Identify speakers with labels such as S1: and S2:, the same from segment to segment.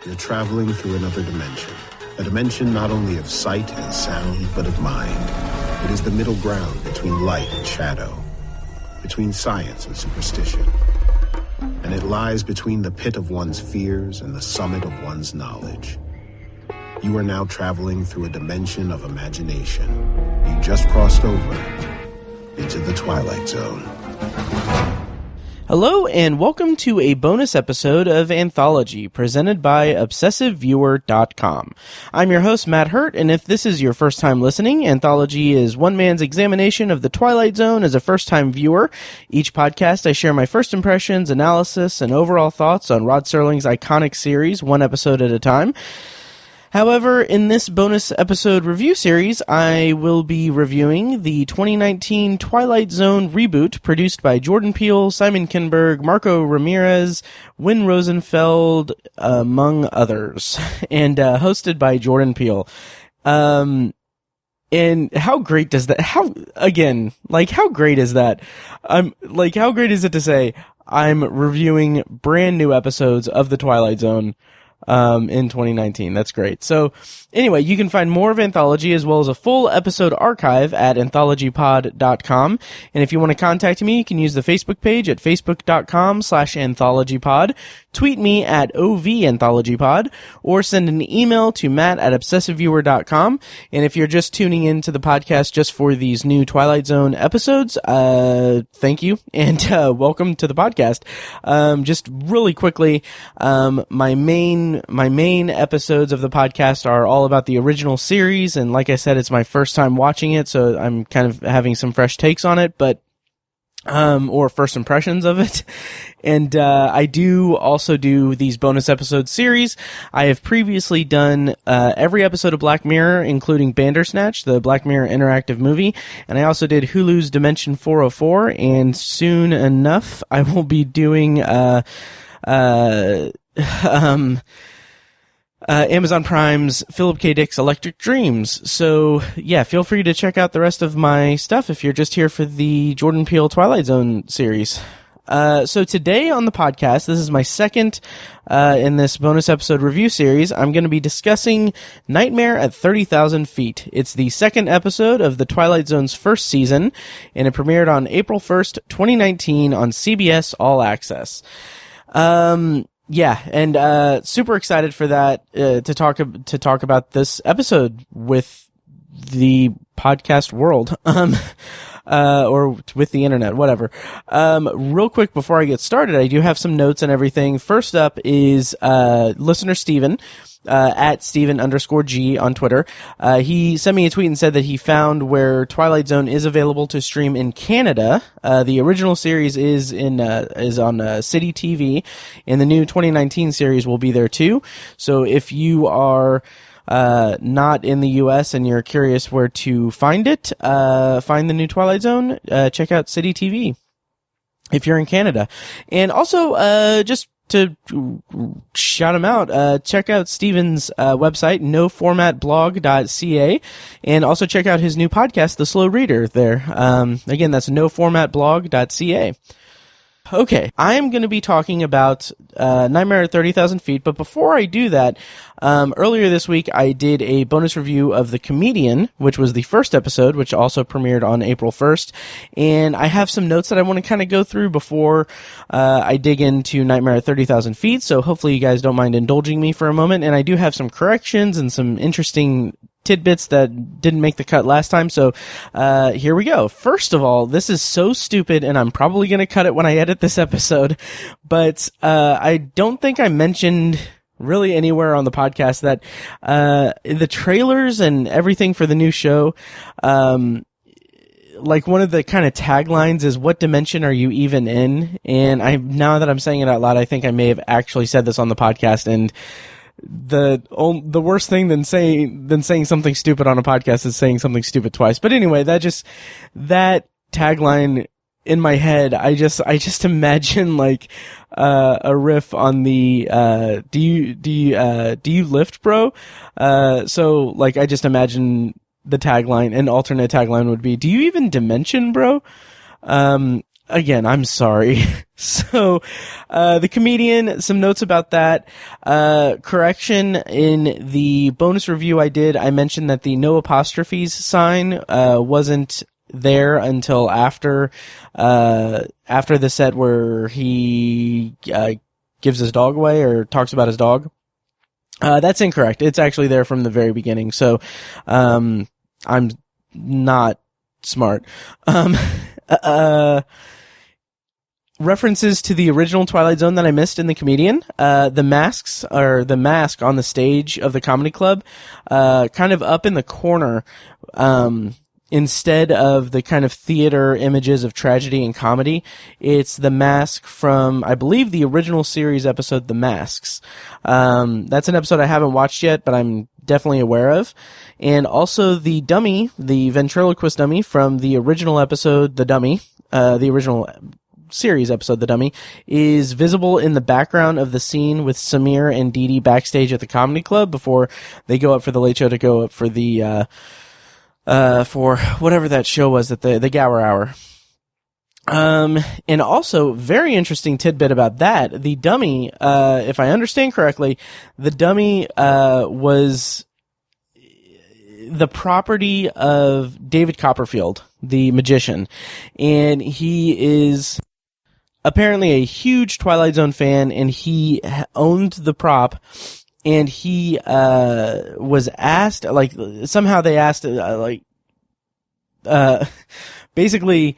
S1: You're traveling through another dimension. A dimension not only of sight and sound, but of mind. It is the middle ground between light and shadow, between science and superstition. And it lies between the pit of one's fears and the summit of one's knowledge. You are now traveling through a dimension of imagination. You just crossed over into the Twilight Zone.
S2: Hello, and welcome to a bonus episode of Anthology, presented by ObsessiveViewer.com. I'm your host, Matt Hurt, and if this is your first time listening, Anthology is one man's examination of the Twilight Zone as a first-time viewer. Each podcast, I share my first impressions, analysis, and overall thoughts on Rod Serling's iconic series, one episode at a time. However, in this bonus episode review series, I will be reviewing the 2019 Twilight Zone reboot produced by Jordan Peele, Simon Kinberg, Marco Ramirez, Win Rosenfeld, among others, and hosted by Jordan Peele. And how great does that, how great is that? How great is it to say I'm reviewing brand new episodes of the Twilight Zone in 2019. That's great. So anyway, you can find more of Anthology as well as a full episode archive at anthologypod.com. And if you want to contact me, you can use the Facebook page at facebook.com/anthologypod, tweet me at OVAnthologypod, or send an email to matt@obsessiveviewer.com. And if you're just tuning into the podcast just for these new Twilight Zone episodes, thank you and welcome to the podcast. Just really quickly, my main episodes of the podcast are all about the original series, and like I said, it's my first time watching it, so I'm kind of having some fresh takes on it, but or first impressions of it. And I do also do these bonus episode series. I have previously done every episode of Black Mirror, including Bandersnatch, the Black Mirror interactive movie, and I also did Hulu's Dimension 404, and soon enough I will be doing Amazon Prime's Philip K. Dick's Electric Dreams. So, yeah, feel free to check out the rest of my stuff if you're just here for the Jordan Peele Twilight Zone series. So today on the podcast, this is my second in this bonus episode review series, I'm going to be discussing Nightmare at 30,000 Feet. It's the second episode of the Twilight Zone's first season, and it premiered on April 1st, 2019 on CBS All-Access. Yeah, and super excited for that to talk about this episode with the podcast world, or with the internet, whatever. Real quick before I get started, I do have some notes and everything. First up is listener Steven. At Steven_G on Twitter. He sent me a tweet and said that he found where Twilight Zone is available to stream in Canada. The original series is on City TV, and the new 2019 series will be there too. So if you are not in the US and you're curious where to find it, find the new Twilight Zone, check out City TV if you're in Canada. And also, just to shout him out, check out Steven's website, noformatblog.ca, and also check out his new podcast, The Slow Reader, there. Again, that's noformatblog.ca. Okay, I am going to be talking about Nightmare at 30,000 Feet, but before I do that, earlier this week I did a bonus review of The Comedian, which was the first episode, which also premiered on April 1st, and I have some notes that I want to kind of go through before I dig into Nightmare at 30,000 Feet, so hopefully you guys don't mind indulging me for a moment, and I do have some corrections and some interesting tidbits that didn't make the cut last time, so here we go. First of all, this is so stupid, and I'm probably going to cut it when I edit this episode, but I don't think I mentioned really anywhere on the podcast that the trailers and everything for the new show, like one of the kind of taglines is, "What dimension are you even in?" And now that I'm saying it out loud, I think I may have actually said this on the podcast, and the worst thing than saying something stupid on a podcast is saying something stupid twice. But anyway, that tagline in my head, I just imagine like a riff on the do you lift, bro? So like I just imagine the tagline, an alternate tagline would be, "Do you even dimension, bro?" again, I'm sorry. So, the comedian, some notes about that. Correction in the bonus review I did, I mentioned that the no apostrophes sign, wasn't there until after the set where he, gives his dog away or talks about his dog. That's incorrect. It's actually there from the very beginning. So, I'm not smart. References to the original Twilight Zone that I missed in the comedian. The masks, or the mask on the stage of the comedy club, kind of up in the corner, instead of the kind of theater images of tragedy and comedy, it's the mask from, I believe, the original series episode, The Masks. That's an episode I haven't watched yet, but I'm definitely aware of. And also the dummy, the ventriloquist dummy from the original episode, The Dummy, the original series episode, The Dummy, is visible in the background of the scene with Samir and Dee Dee backstage at the comedy club before they go up for the Late Show to go up for the, for whatever that show was at the Gower Hour. And also, very interesting tidbit about that, the dummy, if I understand correctly, the dummy, was the property of David Copperfield, the magician. And he is apparently a huge Twilight Zone fan, and he owned the prop. And he, was asked, like, somehow they asked, basically,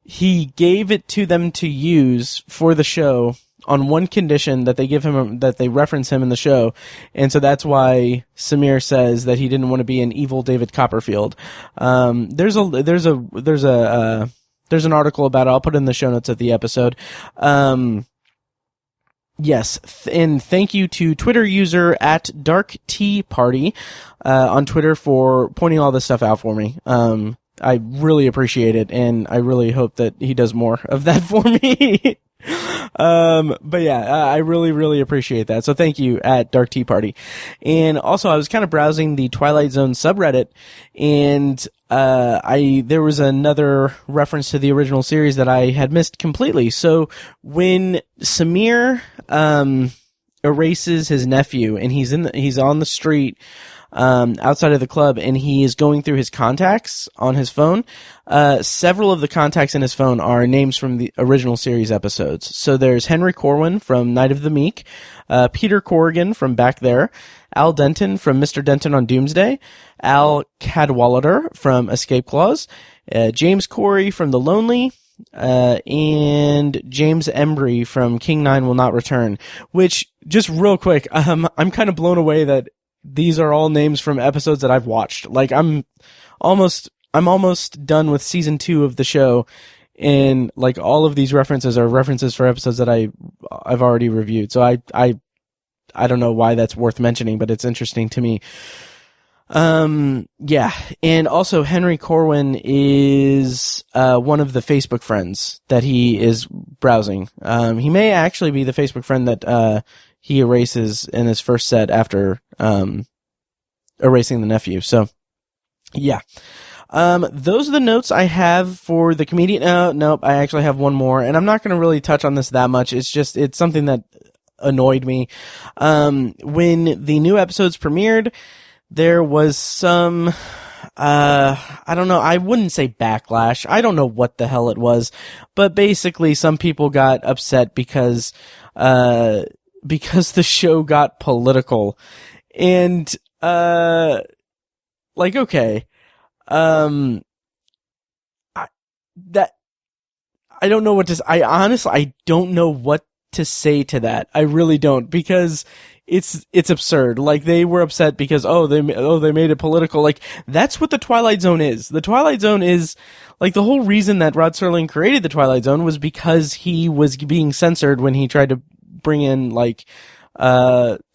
S2: he gave it to them to use for the show on one condition, that they give him, that they reference him in the show. And so that's why Samir says that he didn't want to be an evil David Copperfield. There's an article about it. I'll put it in the show notes of the episode. Yes, and thank you to Twitter user at Dark Tea Party on Twitter for pointing all this stuff out for me. I really appreciate it, and I really hope that he does more of that for me. But yeah, I really, really appreciate that. So thank you at Dark Tea Party. And also, I was kind of browsing the Twilight Zone subreddit, and there was another reference to the original series that I had missed completely. So when Samir erases his nephew, and he's on the street outside of the club, and he is going through his contacts on his phone, several of the contacts in his phone are names from the original series episodes. So there's Henry Corwin from Night of the Meek, Peter Corrigan from Back There, Al Denton from Mr. Denton on Doomsday, Al Cadwallader from Escape Clause, James Corey from The Lonely, and James Embry from King 9 Will Not Return, which, just real quick, I'm kind of blown away that these are all names from episodes that I've watched. Like, I'm almost done with season 2 of the show, and like all of these references are references for episodes that I've already reviewed. So I don't know why that's worth mentioning, but it's interesting to me. Yeah. And also Henry Corwin is, one of the Facebook friends that he is browsing. He may actually be the Facebook friend that, he erases in his first set after, erasing the nephew. So, yeah. Those are the notes I have for the comedian. Nope, I actually have one more, and I'm not going to really touch on this that much. It's something that annoyed me. When the new episodes premiered, there was some, I don't know, I wouldn't say backlash. I don't know what the hell it was, but basically some people got upset because the show got political. And, like, okay. I don't know what to, I don't know what to say to that. I really don't, because it's absurd. Like, they were upset because, they made it political. Like, that's what the Twilight Zone is. The Twilight Zone is, like, the whole reason that Rod Serling created the Twilight Zone was because he was being censored when he tried to bring in, like,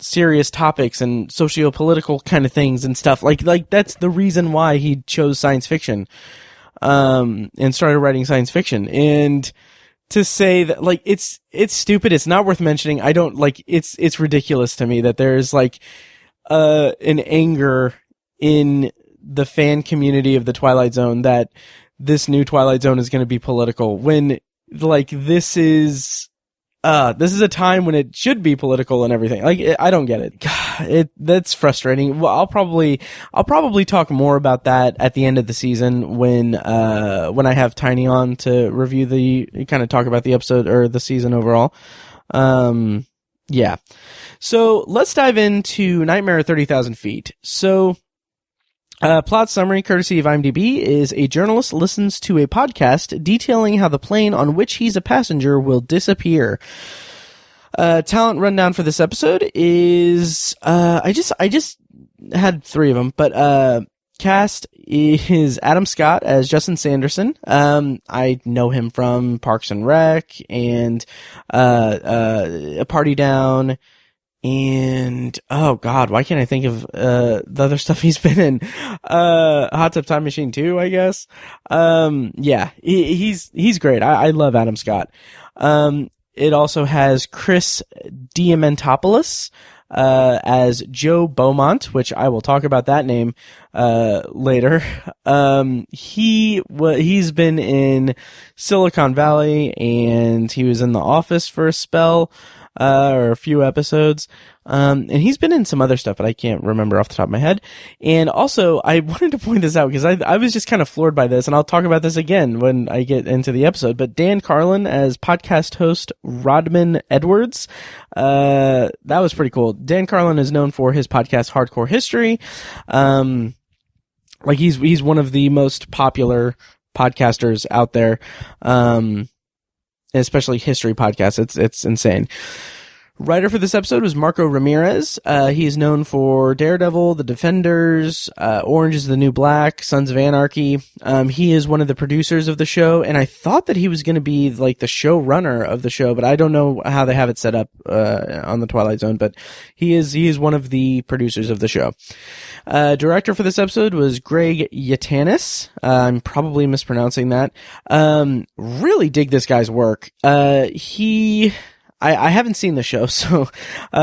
S2: serious topics and socio-political kind of things and stuff. Like that's the reason why he chose science fiction, and started writing science fiction. And to say that, like, it's stupid, it's not worth mentioning. I don't, like, it's ridiculous to me that there's, like, an anger in the fan community of the Twilight Zone that this new Twilight Zone is going to be political, when like, this is a time when it should be political and everything. Like, I don't get it. That's frustrating. Well, I'll probably talk more about that at the end of the season when I have Tiny on to review kind of talk about the episode or the season overall. Yeah. So let's dive into Nightmare at 30,000 Feet. So, plot summary, courtesy of IMDb, is a journalist listens to a podcast detailing how the plane on which he's a passenger will disappear. Talent rundown for this episode is, I just had 3 of them, but, cast is Adam Scott as Justin Sanderson. I know him from Parks and Rec and, A Party Down. And oh god, why can't I think of the other stuff he's been in? Hot Tub Time Machine 2, I guess. Yeah, he's great. I love Adam Scott. It also has Chris Diamantopoulos as Joe Beaumont, which I will talk about that name later. He's been in Silicon Valley, and he was in The Office for a spell. Or a few episodes. And he's been in some other stuff, but I can't remember off the top of my head. And also, I wanted to point this out because I was just kind of floored by this, and I'll talk about this again when I get into the episode. But Dan Carlin as podcast host Rodman Edwards. That was pretty cool. Dan Carlin is known for his podcast Hardcore History. Like he's one of the most popular podcasters out there. Especially history podcasts. It's insane. Writer for this episode was Marco Ramirez. He is known for Daredevil, The Defenders, Orange is the New Black, Sons of Anarchy. He is one of the producers of the show, and I thought that he was going to be like the showrunner of the show, but I don't know how they have it set up on the Twilight Zone, but he is one of the producers of the show. Director for this episode was Greg Yatanis. I'm probably mispronouncing that. Really dig this guy's work. I haven't seen the show, so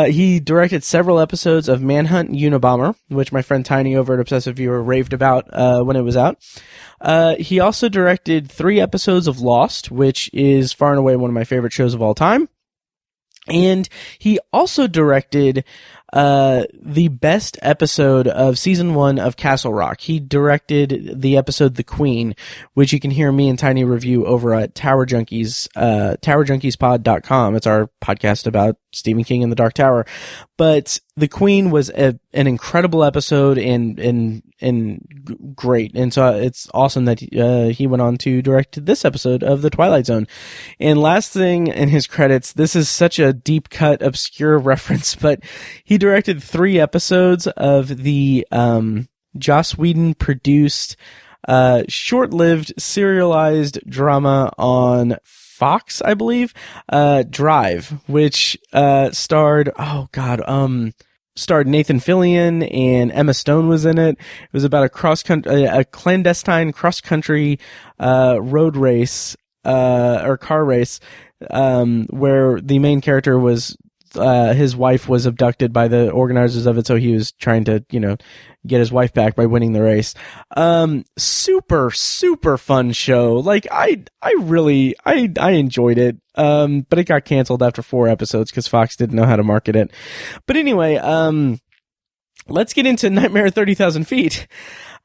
S2: he directed several episodes of Manhunt Unabomber, which my friend Tiny over at Obsessive Viewer raved about when it was out. He also directed 3 episodes of Lost, which is far and away one of my favorite shows of all time. And he also directed the best episode of season 1 of Castle Rock. He directed the episode The Queen, which you can hear me and Tiny review over at Tower Junkies, towerjunkiespod.com. It's our podcast about Stephen King and the Dark Tower. But The Queen was an incredible episode and great. And so it's awesome that he went on to direct this episode of The Twilight Zone. And last thing in his credits, this is such a deep cut, obscure reference, but he directed 3 episodes of the Joss Whedon produced short-lived serialized drama on Fox, I believe, Drive, which starred Nathan Fillion, and Emma Stone was in it. It was about a clandestine cross-country road race or car race where the main character was his wife was abducted by the organizers of it, so he was trying to, get his wife back by winning the race. Super, super fun show. Like, I really enjoyed it. But it got canceled after 4 episodes because Fox didn't know how to market it. But anyway, let's get into Nightmare at 30,000 Feet.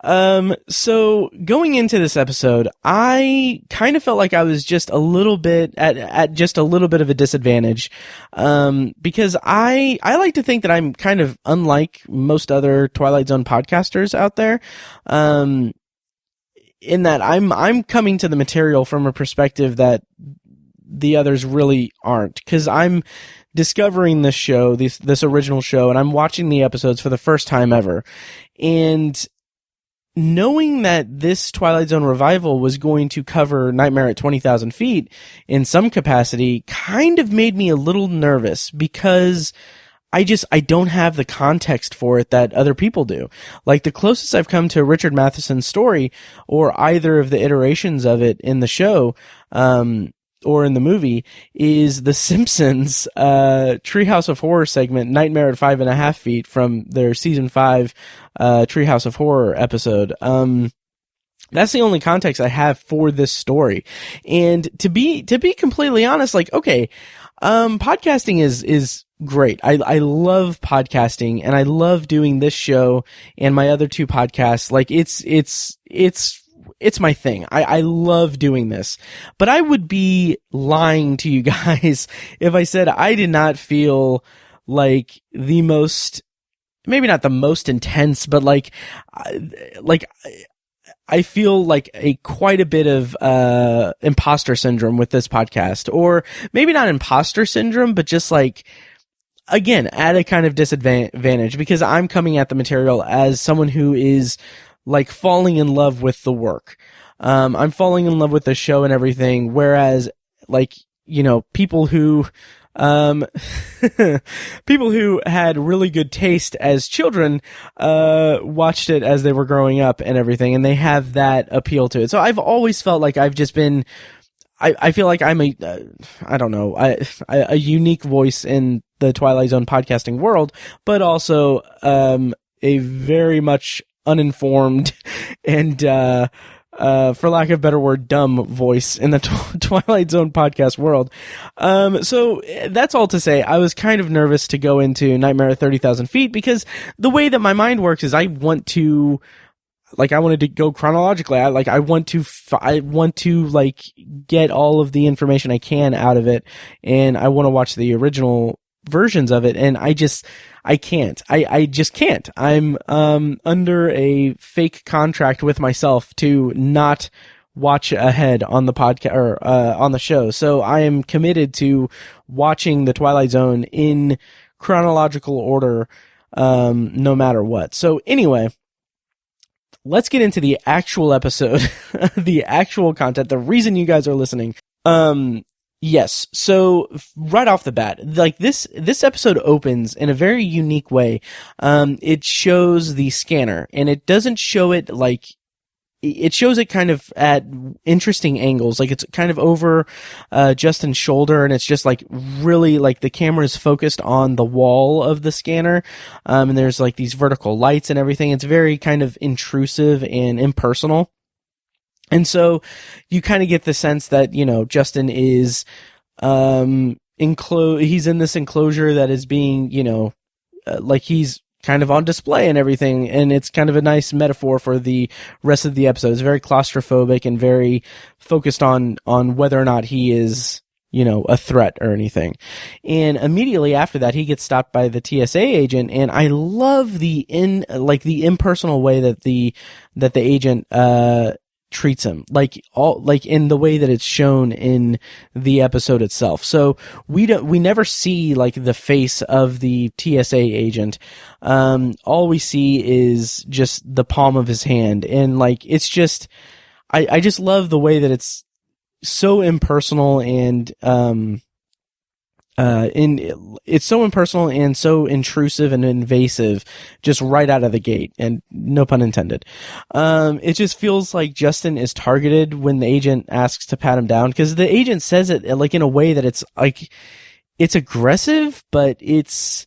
S2: So going into this episode, I kind of felt like I was just a little bit at just a little bit of a disadvantage, because I like to think that I'm kind of unlike most other Twilight Zone podcasters out there, in that I'm coming to the material from a perspective that the others really aren't, because I'm discovering this show, this original show, and I'm watching the episodes for the first time ever, and knowing that this Twilight Zone revival was going to cover Nightmare at 20,000 Feet in some capacity kind of made me a little nervous, because I don't have the context for it that other people do. Like, the closest I've come to Richard Matheson's story, or either of the iterations of it in the show, or in the movie, is The Simpsons Treehouse of Horror segment, Nightmare at 5.5 Feet, from their season 5 Treehouse of Horror episode. That's the only context I have for this story. And to be completely honest, like, okay, podcasting is great. I love podcasting, and I love doing this show and my other two podcasts. Like, it's my thing. I love doing this, but I would be lying to you guys if I said I did not feel like the most, maybe not the most intense, but like I feel like quite a bit of imposter syndrome with this podcast, or maybe not imposter syndrome, but just like, again, at a kind of disadvantage, because I'm coming at the material as someone who is like falling in love with the work. I'm falling in love with the show and everything, whereas, like, you know, people who people who had really good taste as children watched it as they were growing up and everything, and they have that appeal to it. So I've always felt like I've just been, I feel like I'm a unique voice in the Twilight Zone podcasting world, but also a very much uninformed and for lack of a better word, dumb voice in the Twilight Zone podcast world. So that's all to say, I was kind of nervous to go into Nightmare at 30,000 Feet, because the way that my mind works is I wanted to go chronologically. I want to like get all of the information I can out of it, and I want to watch the original versions of it, and I just can't. I just can't. I'm under a fake contract with myself to not watch ahead on the podcast or on the show. So I am committed to watching the Twilight Zone in chronological order, no matter what. So anyway, let's get into the actual episode, the actual content, the reason you guys are listening. Yes. So right off the bat, like this episode opens in a very unique way. It shows the scanner, and it doesn't show it like, it shows it kind of at interesting angles. Like, it's kind of over Justin's shoulder, and it's just like really like the camera is focused on the wall of the scanner. And there's like these vertical lights and everything. It's very kind of intrusive and impersonal. And so you kind of get the sense that, you know, Justin is he's in this enclosure that is being, you know, like he's kind of on display and everything, and it's kind of a nice metaphor for the rest of the episode. It's very claustrophobic and very focused on whether or not he is, you know, a threat or anything. And immediately after that, he gets stopped by the TSA agent, and I love the impersonal way that the agent treats him, like in the way that it's shown in the episode itself. So we never see like the face of the TSA agent. All we see is just the palm of his hand, and like it's just, I just love the way that it's so impersonal, and it's so impersonal and so intrusive and invasive just right out of the gate, and no pun intended. It just feels like Justin is targeted when the agent asks to pat him down, because the agent says it like in a way that it's like, it's aggressive, but it's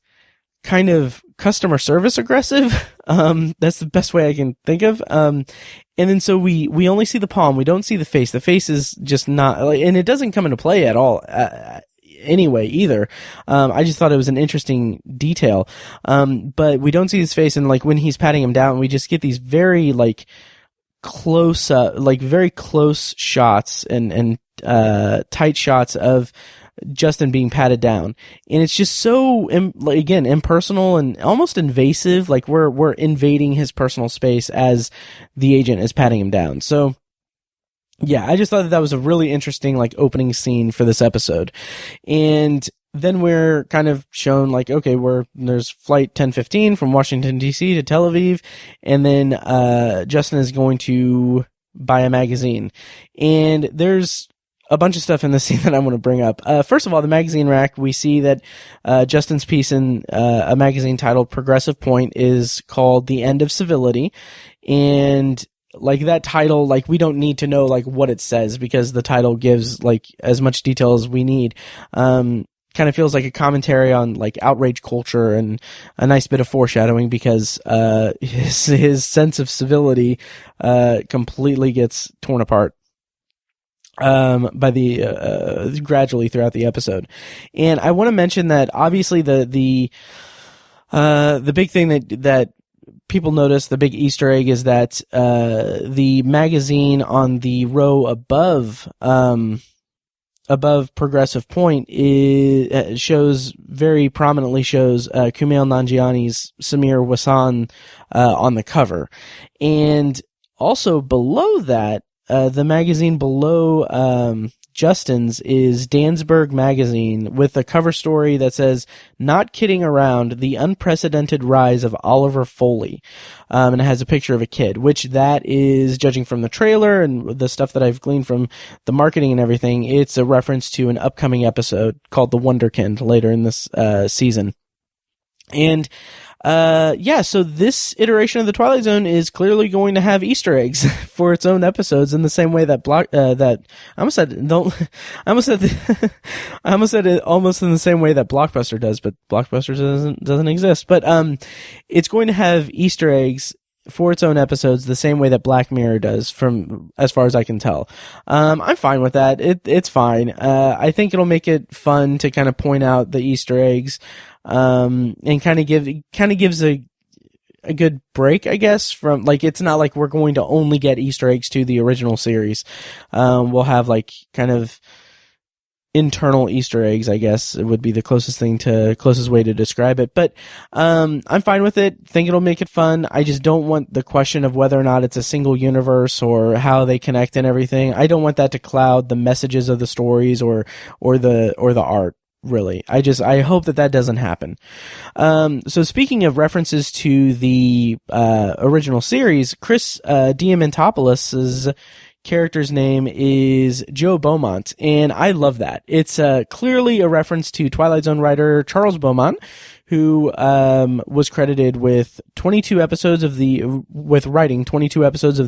S2: kind of customer service aggressive. That's the best way I can think of. And then so we only see the palm. We don't see the face. The face is just not, like, and it doesn't come into play at all. Anyway, either. I just thought it was an interesting detail. But we don't see his face, and like when he's patting him down, we just get these very like close, very close shots and tight shots of Justin being patted down, and it's just so again impersonal and almost invasive. Like we're invading his personal space as the agent is patting him down. So yeah, I just thought that was a really interesting like opening scene for this episode. And then we're kind of shown like, okay, there's flight 1015 from Washington DC to Tel Aviv, and then Justin is going to buy a magazine, and there's a bunch of stuff in this scene that I want to bring up. First of all, the magazine rack, we see that Justin's piece in a magazine titled Progressive Point is called The End of Civility, and like that title, like we don't need to know like what it says, because the title gives like as much detail as we need. kind of feels like a commentary on like outrage culture and a nice bit of foreshadowing because his sense of civility completely gets torn apart by the gradually throughout the episode. And I want to mention that obviously the big thing that people notice, the big Easter egg, is that the magazine on the row above Progressive Point very prominently shows Kumail Nanjiani's Samir Wasan on the cover. And also below that, the magazine below Justin's is Dansberg Magazine with a cover story that says, "Not Kidding Around, The Unprecedented Rise of Oliver Foley." And it has a picture of a kid, which that is, judging from the trailer and the stuff that I've gleaned from the marketing and everything, it's a reference to an upcoming episode called The Wonderkind later in this season. And so this iteration of the Twilight Zone is clearly going to have Easter eggs for its own episodes in the same way that I almost said it almost in the same way that Blockbuster does, but Blockbuster doesn't exist. But it's going to have Easter eggs for its own episodes the same way that Black Mirror does, from as far as I can tell. I'm fine with that. It's fine. I think it'll make it fun to kind of point out the Easter eggs, and kind of gives a good break, I guess, from, like, it's not like we're going to only get Easter eggs to the original series. We'll have like kind of internal Easter eggs, I guess it would be the closest way to describe it. But I'm fine with it. Think it'll make it fun. I just don't want the question of whether or not it's a single universe or how they connect and everything. I don't want that to cloud the messages of the stories or the art. Really, I hope that doesn't happen. So speaking of references to the original series, Chris Diamantopoulos' character's name is Joe Beaumont, and I love that. It's clearly a reference to Twilight Zone writer Charles Beaumont, who was credited with writing 22 episodes of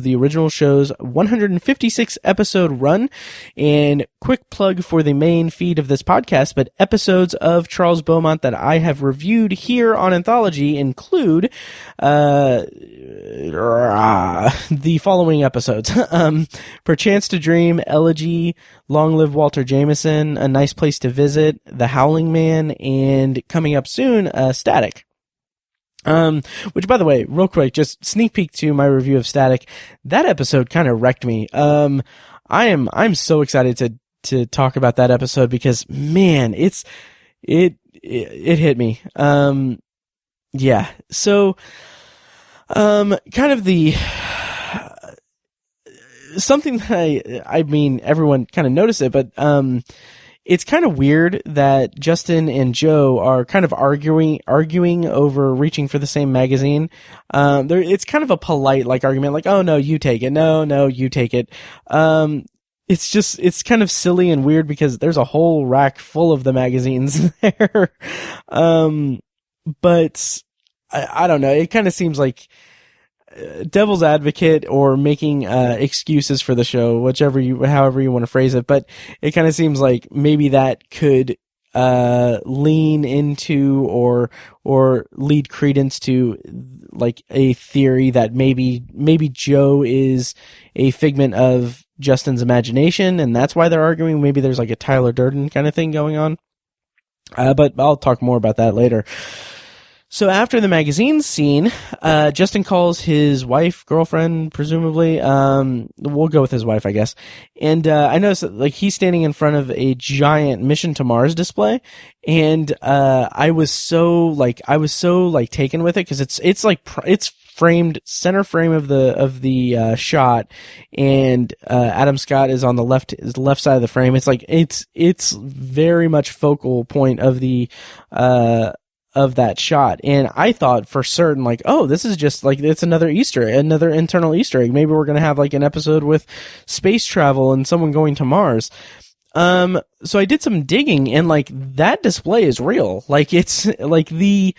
S2: the original show's 156 episode run. And quick plug for the main feed of this podcast, but episodes of Charles Beaumont that I have reviewed here on Anthology include the following episodes: Perchance to Dream, Elegy, Long Live Walter Jameson, A Nice Place to Visit, The Howling Man, and coming up soon, Static. Which, by the way, real quick, just sneak peek to my review of Static. That episode kind of wrecked me. I'm so excited to talk about that episode because, man, it hit me. Yeah. So, kind of something that I mean, everyone kind of noticed it, but, it's kind of weird that Justin and Joe are kind of arguing over reaching for the same magazine. It's kind of a polite, like, argument, like, "Oh, no, you take it. No, you take it." It's kind of silly and weird because there's a whole rack full of the magazines there. But I don't know. It kind of seems like devil's advocate or making excuses for the show, however you want to phrase it. But it kind of seems like maybe that could lean into or lead credence to like a theory that maybe Joe is a figment of Justin's imagination, and that's why they're arguing. Maybe there's like a Tyler Durden kind of thing going on. But I'll talk more about that later. So after the magazine scene, Justin calls his wife, girlfriend, presumably. We'll go with his wife, I guess. And I noticed that, like, he's standing in front of a giant Mission to Mars display, and I was so taken with it because it's framed center frame of the shot, and Adam Scott is on the left side of the frame. It's like it's very much focal point of the of that shot. And I thought for certain, like, oh, this is just like, it's another internal Easter egg. Maybe we're going to have like an episode with space travel and someone going to Mars. So I did some digging, and like that display is real. Like it's like I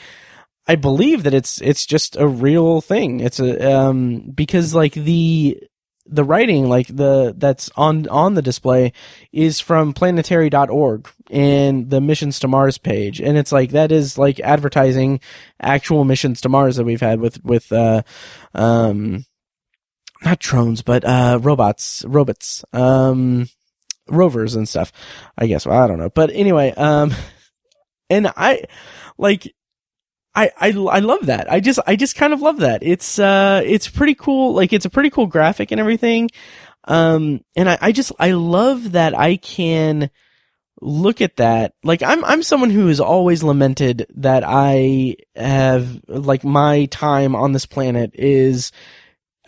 S2: believe that it's just a real thing. It's because like the the writing, like that's on the display, is from planetary.org and the Missions to Mars page, and it's like that is like advertising actual missions to Mars that we've had with not drones, but robots, rovers and stuff, I guess. Well, I don't know, but anyway, and I love that. I just kind of love that. It's pretty cool. Like, it's a pretty cool graphic and everything. And I love that I can look at that. Like, I'm someone who has always lamented that I have, like, my time on this planet is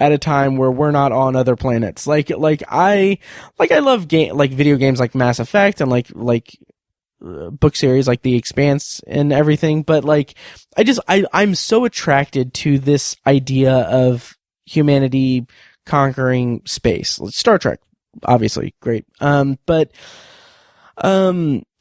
S2: at a time where we're not on other planets. Like I love video games like Mass Effect and like book series like The Expanse and everything, but like I'm so attracted to this idea of humanity conquering space. Star Trek, obviously, great.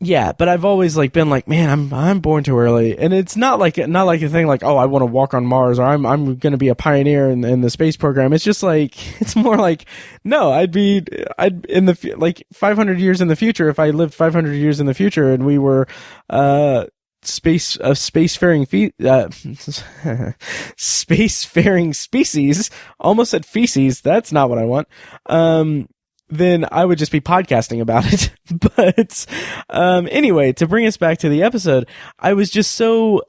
S2: Yeah, but I've always like been like, man, I'm born too early, and it's not like a thing like, oh, I want to walk on Mars, or I'm going to be a pioneer in the space program. It's just like, it's more like, no, I'd in the like 500 years in the future, if I lived 500 years in the future and we were spacefaring spacefaring species, almost said feces. That's not what I want. Then I would just be podcasting about it. But anyway, to bring us back to the episode, I was just so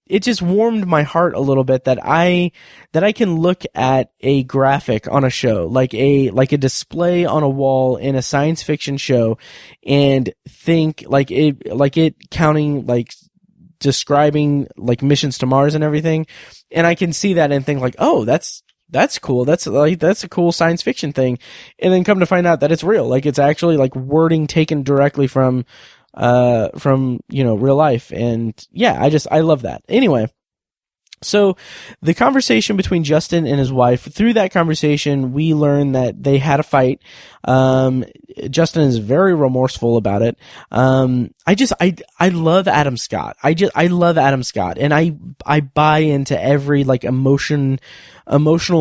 S2: it just warmed my heart a little bit that I can look at a graphic on a show, like a display on a wall in a science fiction show, and think like it counting, like describing like missions to Mars and everything, and I can see that and think like, oh, that's cool. That's a cool science fiction thing. And then come to find out that it's real. Like, it's actually like wording taken directly from real life. And yeah, I love that. Anyway, so the conversation between Justin and his wife, through that conversation, we learn that they had a fight. Justin is very remorseful about it. I love Adam Scott. I love Adam Scott, and I buy into every like emotional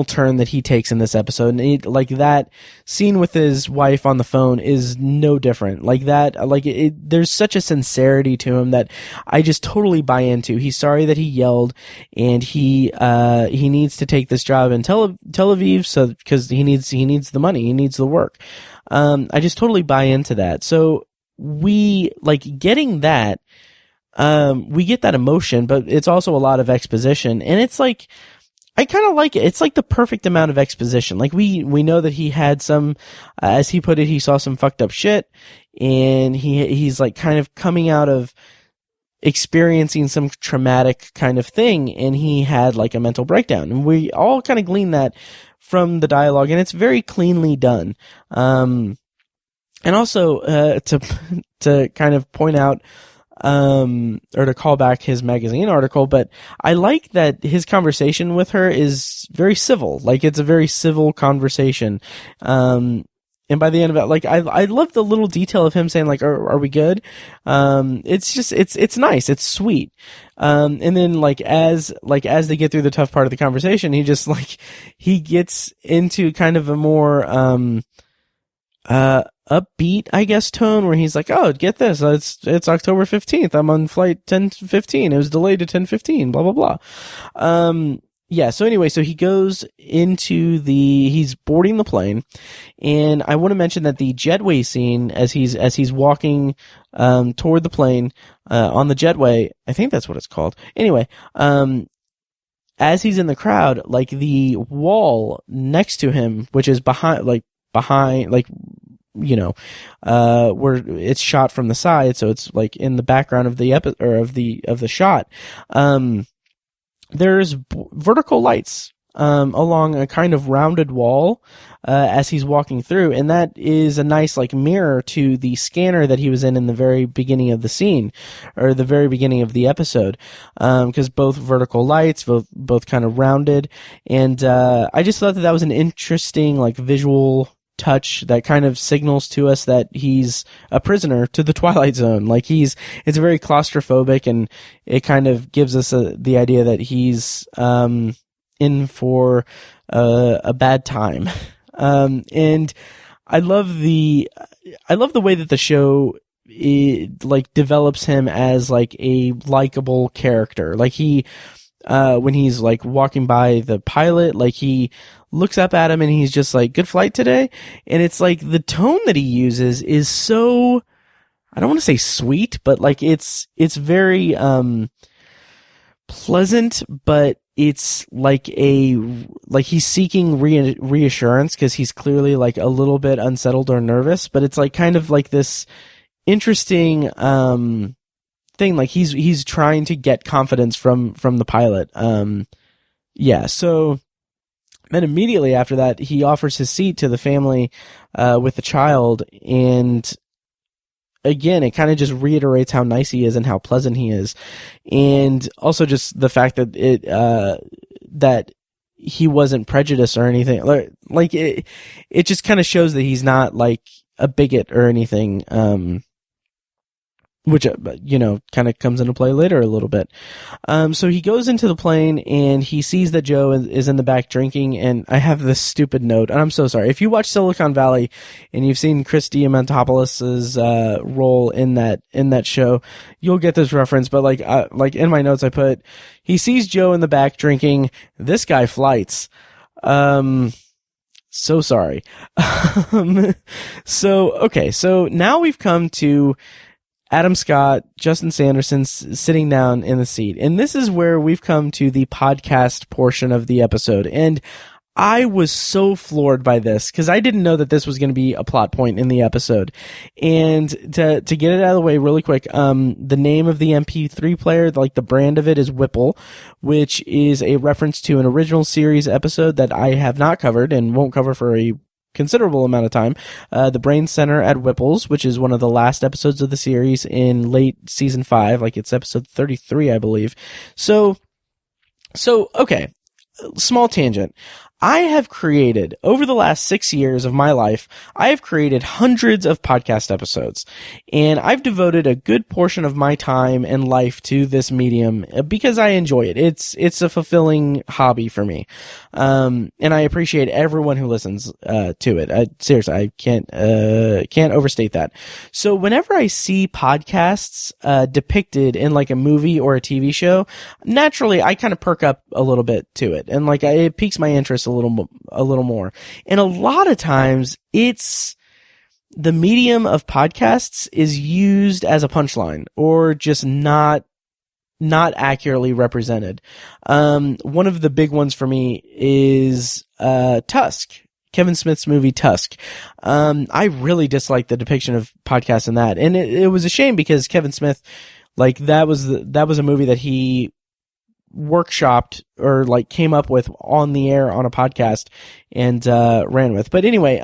S2: turn that he takes in this episode. And like that scene with his wife on the phone is no different. Like that, there's such a sincerity to him that I just totally buy into. He's sorry that he yelled, and he needs to take this job in Tel Aviv, so because he needs the money, he needs the work. I just totally buy into that. So we like getting that. We get that emotion, but it's also a lot of exposition, and it's like, I kind of like it. It's like the perfect amount of exposition. Like we know that he had some, as he put it, he saw some fucked up shit, and he's like kind of coming out of experiencing some traumatic kind of thing, and he had like a mental breakdown, and we all kind of glean that from the dialogue, and it's very cleanly done. And also, to kind of point out, or to call back his magazine article, but I like that his conversation with her is very civil. Like, it's a very civil conversation. And by the end of it, like, I love the little detail of him saying like, are we good? It's just, it's nice. It's sweet. And then like, as they get through the tough part of the conversation, he gets into kind of a more, upbeat, I guess, tone, where he's like, oh, get this, it's October 15th, I'm on flight 1015, it was delayed to 1015, blah, blah, blah. Yeah, so anyway, so he goes into he's boarding the plane, and I want to mention that the jetway scene, as he's walking, toward the plane, on the jetway, I think that's what it's called. Anyway, as he's in the crowd, like, the wall next to him, which is behind, where it's shot from the side, so it's like in the background of the shot. There's vertical lights along a kind of rounded wall as he's walking through, and that is a nice like mirror to the scanner that he was in the very beginning of the scene, or the very beginning of the episode, because both vertical lights, both kind of rounded, and I just thought that was an interesting like visual touch that kind of signals to us that he's a prisoner to the Twilight Zone. Like, it's very claustrophobic, and it kind of gives us the idea that he's in for a bad time. And I love the way that the show develops him as like a likable character. Like when he's like walking by the pilot, like he looks up at him and he's just like, "Good flight today." And it's like the tone that he uses is so, I don't want to say sweet, but like it's very pleasant, but it's like he's seeking reassurance because he's clearly like a little bit unsettled or nervous, but it's like kind of like this interesting thing. Like he's trying to get confidence from the pilot. So then immediately after that, he offers his seat to the family with the child, and again, it kind of just reiterates how nice he is and how pleasant he is, and also just the fact that that he wasn't prejudiced or anything. Like it just kind of shows that he's not like a bigot or anything. Which, kind of comes into play later a little bit. So he goes into the plane and he sees that Joe is in the back drinking, and I have this stupid note, and I'm so sorry. If you watch Silicon Valley and you've seen Chris Diamantopoulos' role in that show, you'll get this reference, but like in my notes I put, he sees Joe in the back drinking, this guy flights. So sorry. So now we've come to Adam Scott, Justin Sanderson sitting down in the seat. And this is where we've come to the podcast portion of the episode. And I was so floored by this because I didn't know that this was going to be a plot point in the episode. And to get it out of the way really quick, the name of the MP3 player, like the brand of it, is Whipple, which is a reference to an original series episode that I have not covered and won't cover for a considerable amount of time, the Brain Center at Whipple's, which is one of the last episodes of the series in late season 5, like it's episode 33, I believe. So okay, small tangent. I have created, over the last 6 years of my life, I have created hundreds of podcast episodes, and I've devoted a good portion of my time and life to this medium because I enjoy it. It's a fulfilling hobby for me. And I appreciate everyone who listens to it. Seriously, I can't overstate that. So whenever I see podcasts depicted in like a movie or a TV show, naturally I kind of perk up a little bit to it, and like it piques my interest a little more. And a lot of times it's the medium of podcasts is used as a punchline or just not accurately represented. One of the big ones for me is Tusk, Kevin Smith's movie Tusk. I really dislike the depiction of podcasts in that, and it was a shame because Kevin Smith, like that was a movie that he workshopped or like came up with on the air on a podcast and ran with. But anyway,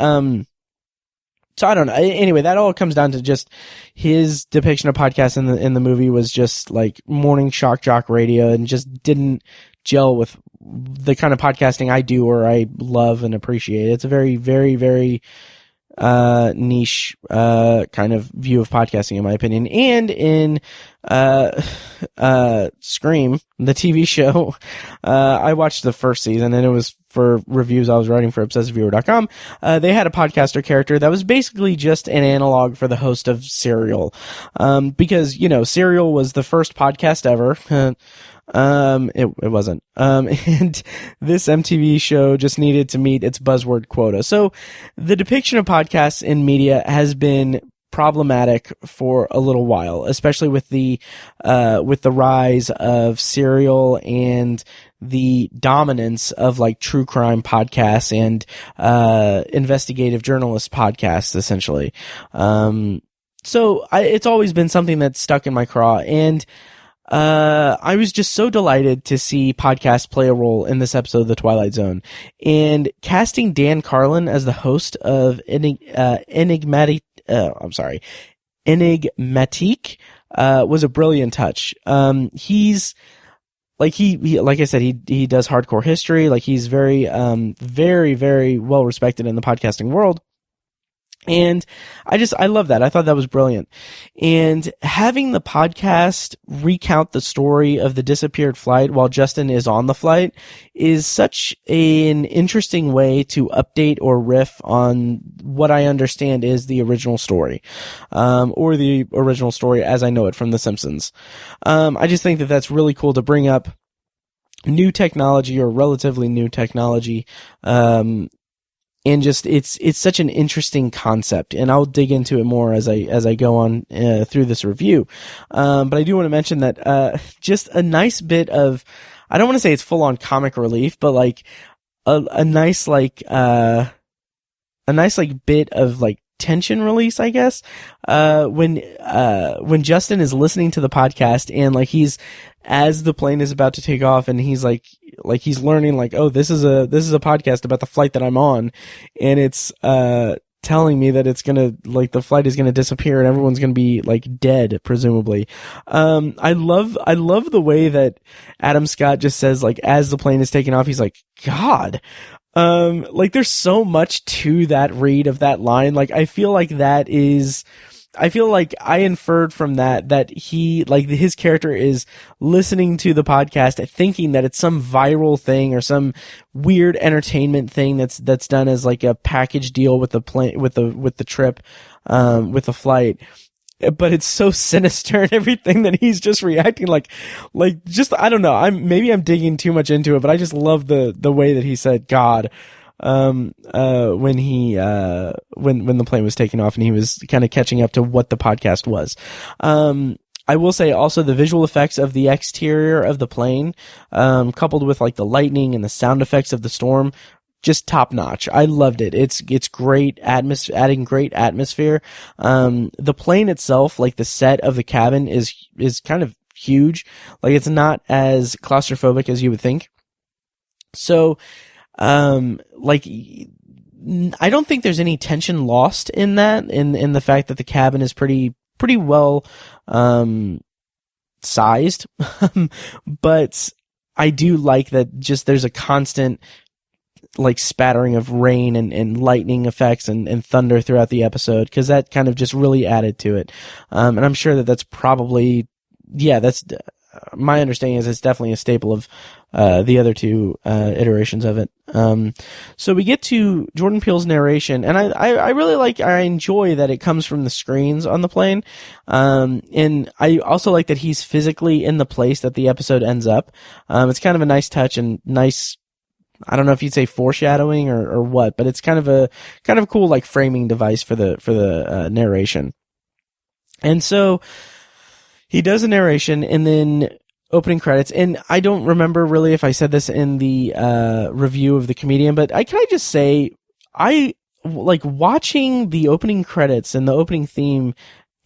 S2: so I don't know. Anyway, that all comes down to just his depiction of podcasts in the movie was just like morning shock jock radio and just didn't gel with the kind of podcasting I do or I love and appreciate. It's a very, very, very niche kind of view of podcasting in my opinion. And in Scream, the TV show, I watched the first season and it was for reviews I was writing for obsessiveviewer.com. They had a podcaster character that was basically just an analog for the host of Serial, because Serial was the first podcast ever. It wasn't. And this MTV show just needed to meet its buzzword quota. So the depiction of podcasts in media has been problematic for a little while, especially with the rise of Serial and the dominance of like true crime podcasts and, investigative journalist podcasts, essentially. So it's always been something that's stuck in my craw, and I was just so delighted to see podcasts play a role in this episode of The Twilight Zone. And casting Dan Carlin as the host of Enigmatique, was a brilliant touch. He's like like I said, he does hardcore history. Like he's very, very, very well respected in the podcasting world. And I love that. I thought that was brilliant. And having the podcast recount the story of the disappeared flight while Justin is on the flight is such an interesting way to update or riff on what I understand is the original story, or the original story as I know it from The Simpsons. I just think that that's really cool to bring up new technology or relatively new technology, and just it's such an interesting concept, and I'll dig into it more as I go on through this review. But I do want to mention that just a nice bit of, I don't want to say it's full on comic relief, but like a nice bit of like tension release, I guess, when Justin is listening to the podcast and like he's, as the plane is about to take off, and he's like he's learning like, oh, this is a podcast about the flight that I'm on, and it's telling me that it's gonna, like, the flight is gonna disappear and everyone's gonna be like dead, presumably. I love the way that Adam Scott just says, like, as the plane is taking off, he's like, God. Like, there's so much to that read of that line. Like, I feel like I inferred from that he, like, his character is listening to the podcast, thinking that it's some viral thing or some weird entertainment thing that's done as like a package deal with the plane, with the trip, with the flight. But it's so sinister and everything that he's just reacting like just, I don't know. Maybe I'm digging too much into it, but I just love the way that he said God, when the plane was taking off and he was kind of catching up to what the podcast was. I will say also the visual effects of the exterior of the plane, coupled with like the lightning and the sound effects of the storm, just top notch. I loved it. It's great adding great atmosphere. The plane itself, like the set of the cabin is kind of huge. Like, it's not as claustrophobic as you would think. So, like, I don't think there's any tension lost in that, in the fact that the cabin is pretty well, sized. But I do like that just there's a constant, like, spattering of rain and lightning effects and thunder throughout the episode, because that kind of just really added to it. And I'm sure that's probably, that's my understanding is it's definitely a staple of the other two iterations of it. So we get to Jordan Peele's narration, and I really I enjoy that it comes from the screens on the plane. And I also like that he's physically in the place that the episode ends up. It's kind of a nice touch and nice, I don't know if you'd say foreshadowing or what, but it's kind of a cool, like, framing device for the narration. And so he does a narration and then opening credits. And I don't remember really if I said this in the review of The Comedian, but can I just say, I like watching the opening credits and the opening theme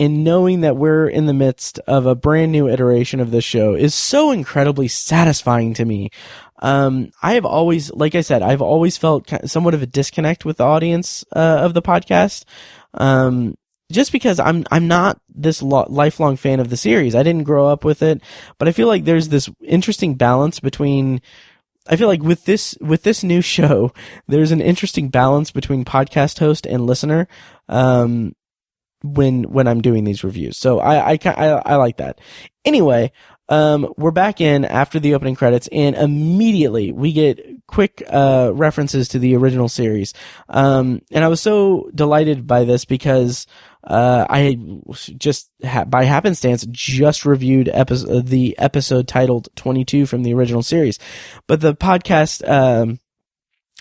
S2: and knowing that we're in the midst of a brand new iteration of this show is so incredibly satisfying to me. I have always, like I said, I've always felt somewhat of a disconnect with the audience of the podcast. Just because I'm not this lifelong fan of the series. I didn't grow up with it, but I feel like there's this interesting balance between, I feel like with this new show, there's an interesting balance between podcast host and listener, when I'm doing these reviews. So I like that. Anyway, we're back in after the opening credits, and immediately we get quick references to the original series. And I was so delighted by this because I just by happenstance just reviewed the episode titled 22 from the original series. But the podcast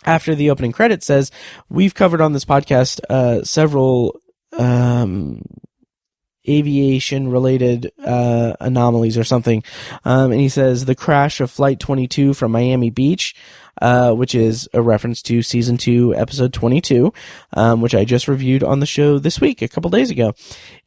S2: after the opening credits says, we've covered on this podcast several aviation related anomalies or something, and he says the crash of Flight 22 from Miami Beach, which is a reference to season 2 episode 22, which I just reviewed on the show this week, a couple days ago.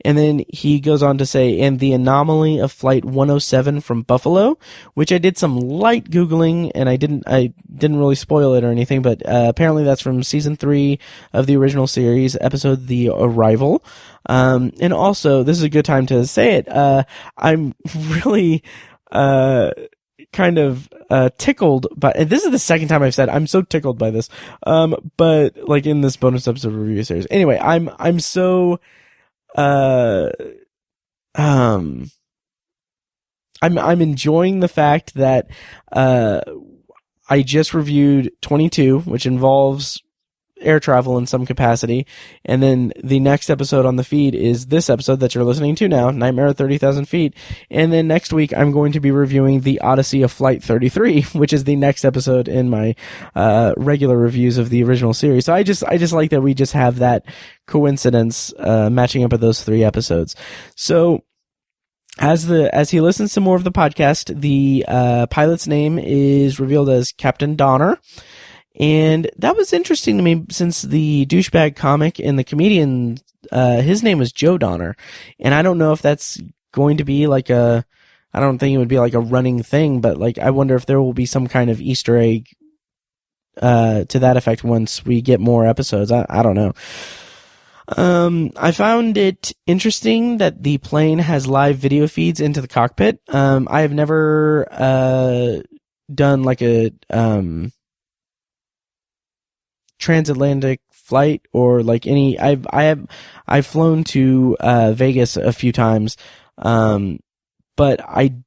S2: And then he goes on to say, and the anomaly of Flight 107 from Buffalo, which I did some light Googling, and I didn't really spoil it or anything, but apparently that's from season 3 of the original series, episode The Arrival. And also, this is a good time to say it, I'm really kind of tickled by, and this is the second time I've said I'm so tickled by this, but like in this bonus episode review series. Anyway, I'm so, I'm enjoying the fact that, I just reviewed 22, which involves air travel in some capacity, and then the next episode on the feed is this episode that you're listening to now, Nightmare at 30,000 Feet, and then next week I'm going to be reviewing the Odyssey of Flight 33, which is the next episode in my regular reviews of the original series. So I just like that we just have that coincidence matching up with those 3 episodes. So as he listens to more of the podcast, the pilot's name is revealed as Captain Donner. And that was interesting to me since the douchebag comic and the comedian, his name was Joe Donner. And I don't know if that's going to be like I don't think it would be like a running thing, but like, I wonder if there will be some kind of Easter egg, to that effect once we get more episodes. I don't know. I found it interesting that the plane has live video feeds into the cockpit. I have never, done like a, transatlantic flight or like any, I've flown to Vegas a few times, but I'd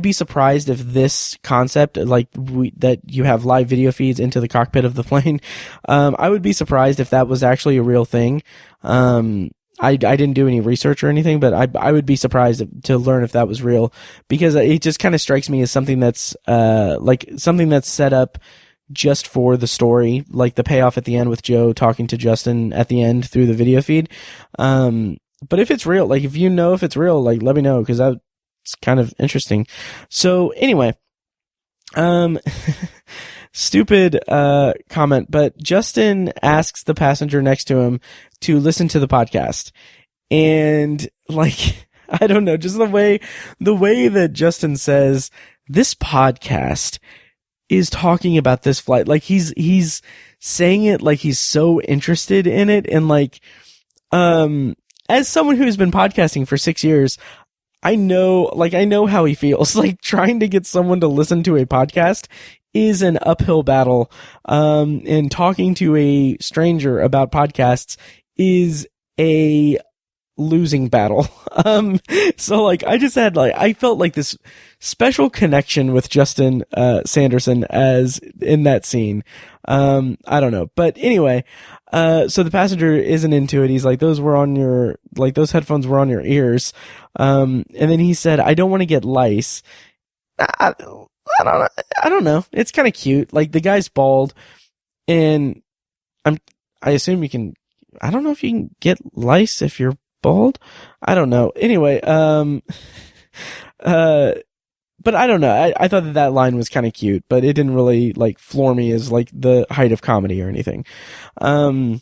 S2: be surprised if this concept, like that you have live video feeds into the cockpit of the plane, I would be surprised if that was actually a real thing. I didn't do any research or anything, but I would be surprised to learn if that was real, because it just kind of strikes me as something that's like something that's set up just for the story, like the payoff at the end with Joe talking to Justin at the end through the video feed. But if it's real, like if you know if it's real, like let me know, because that's kind of interesting. So anyway, stupid comment, but Justin asks the passenger next to him to listen to the podcast, and like I don't know, just the way that Justin says this podcast is talking about this flight, like he's saying it like he's so interested in it, and like as someone who's been podcasting for 6 years, I know how he feels. Like trying to get someone to listen to a podcast is an uphill battle, and talking to a stranger about podcasts is a losing battle. So like I felt like this special connection with Justin Sanderson as in that scene. I don't know, but anyway, so the passenger isn't into it. He's like, those headphones were on your ears. And then he said, I don't want to get lice. I don't know. It's kind of cute. Like the guy's bald, and I assume you can, I don't know if you can get lice if you're bald. I don't know. Anyway, but I don't know. I thought that line was kind of cute, but it didn't really like floor me as like the height of comedy or anything. And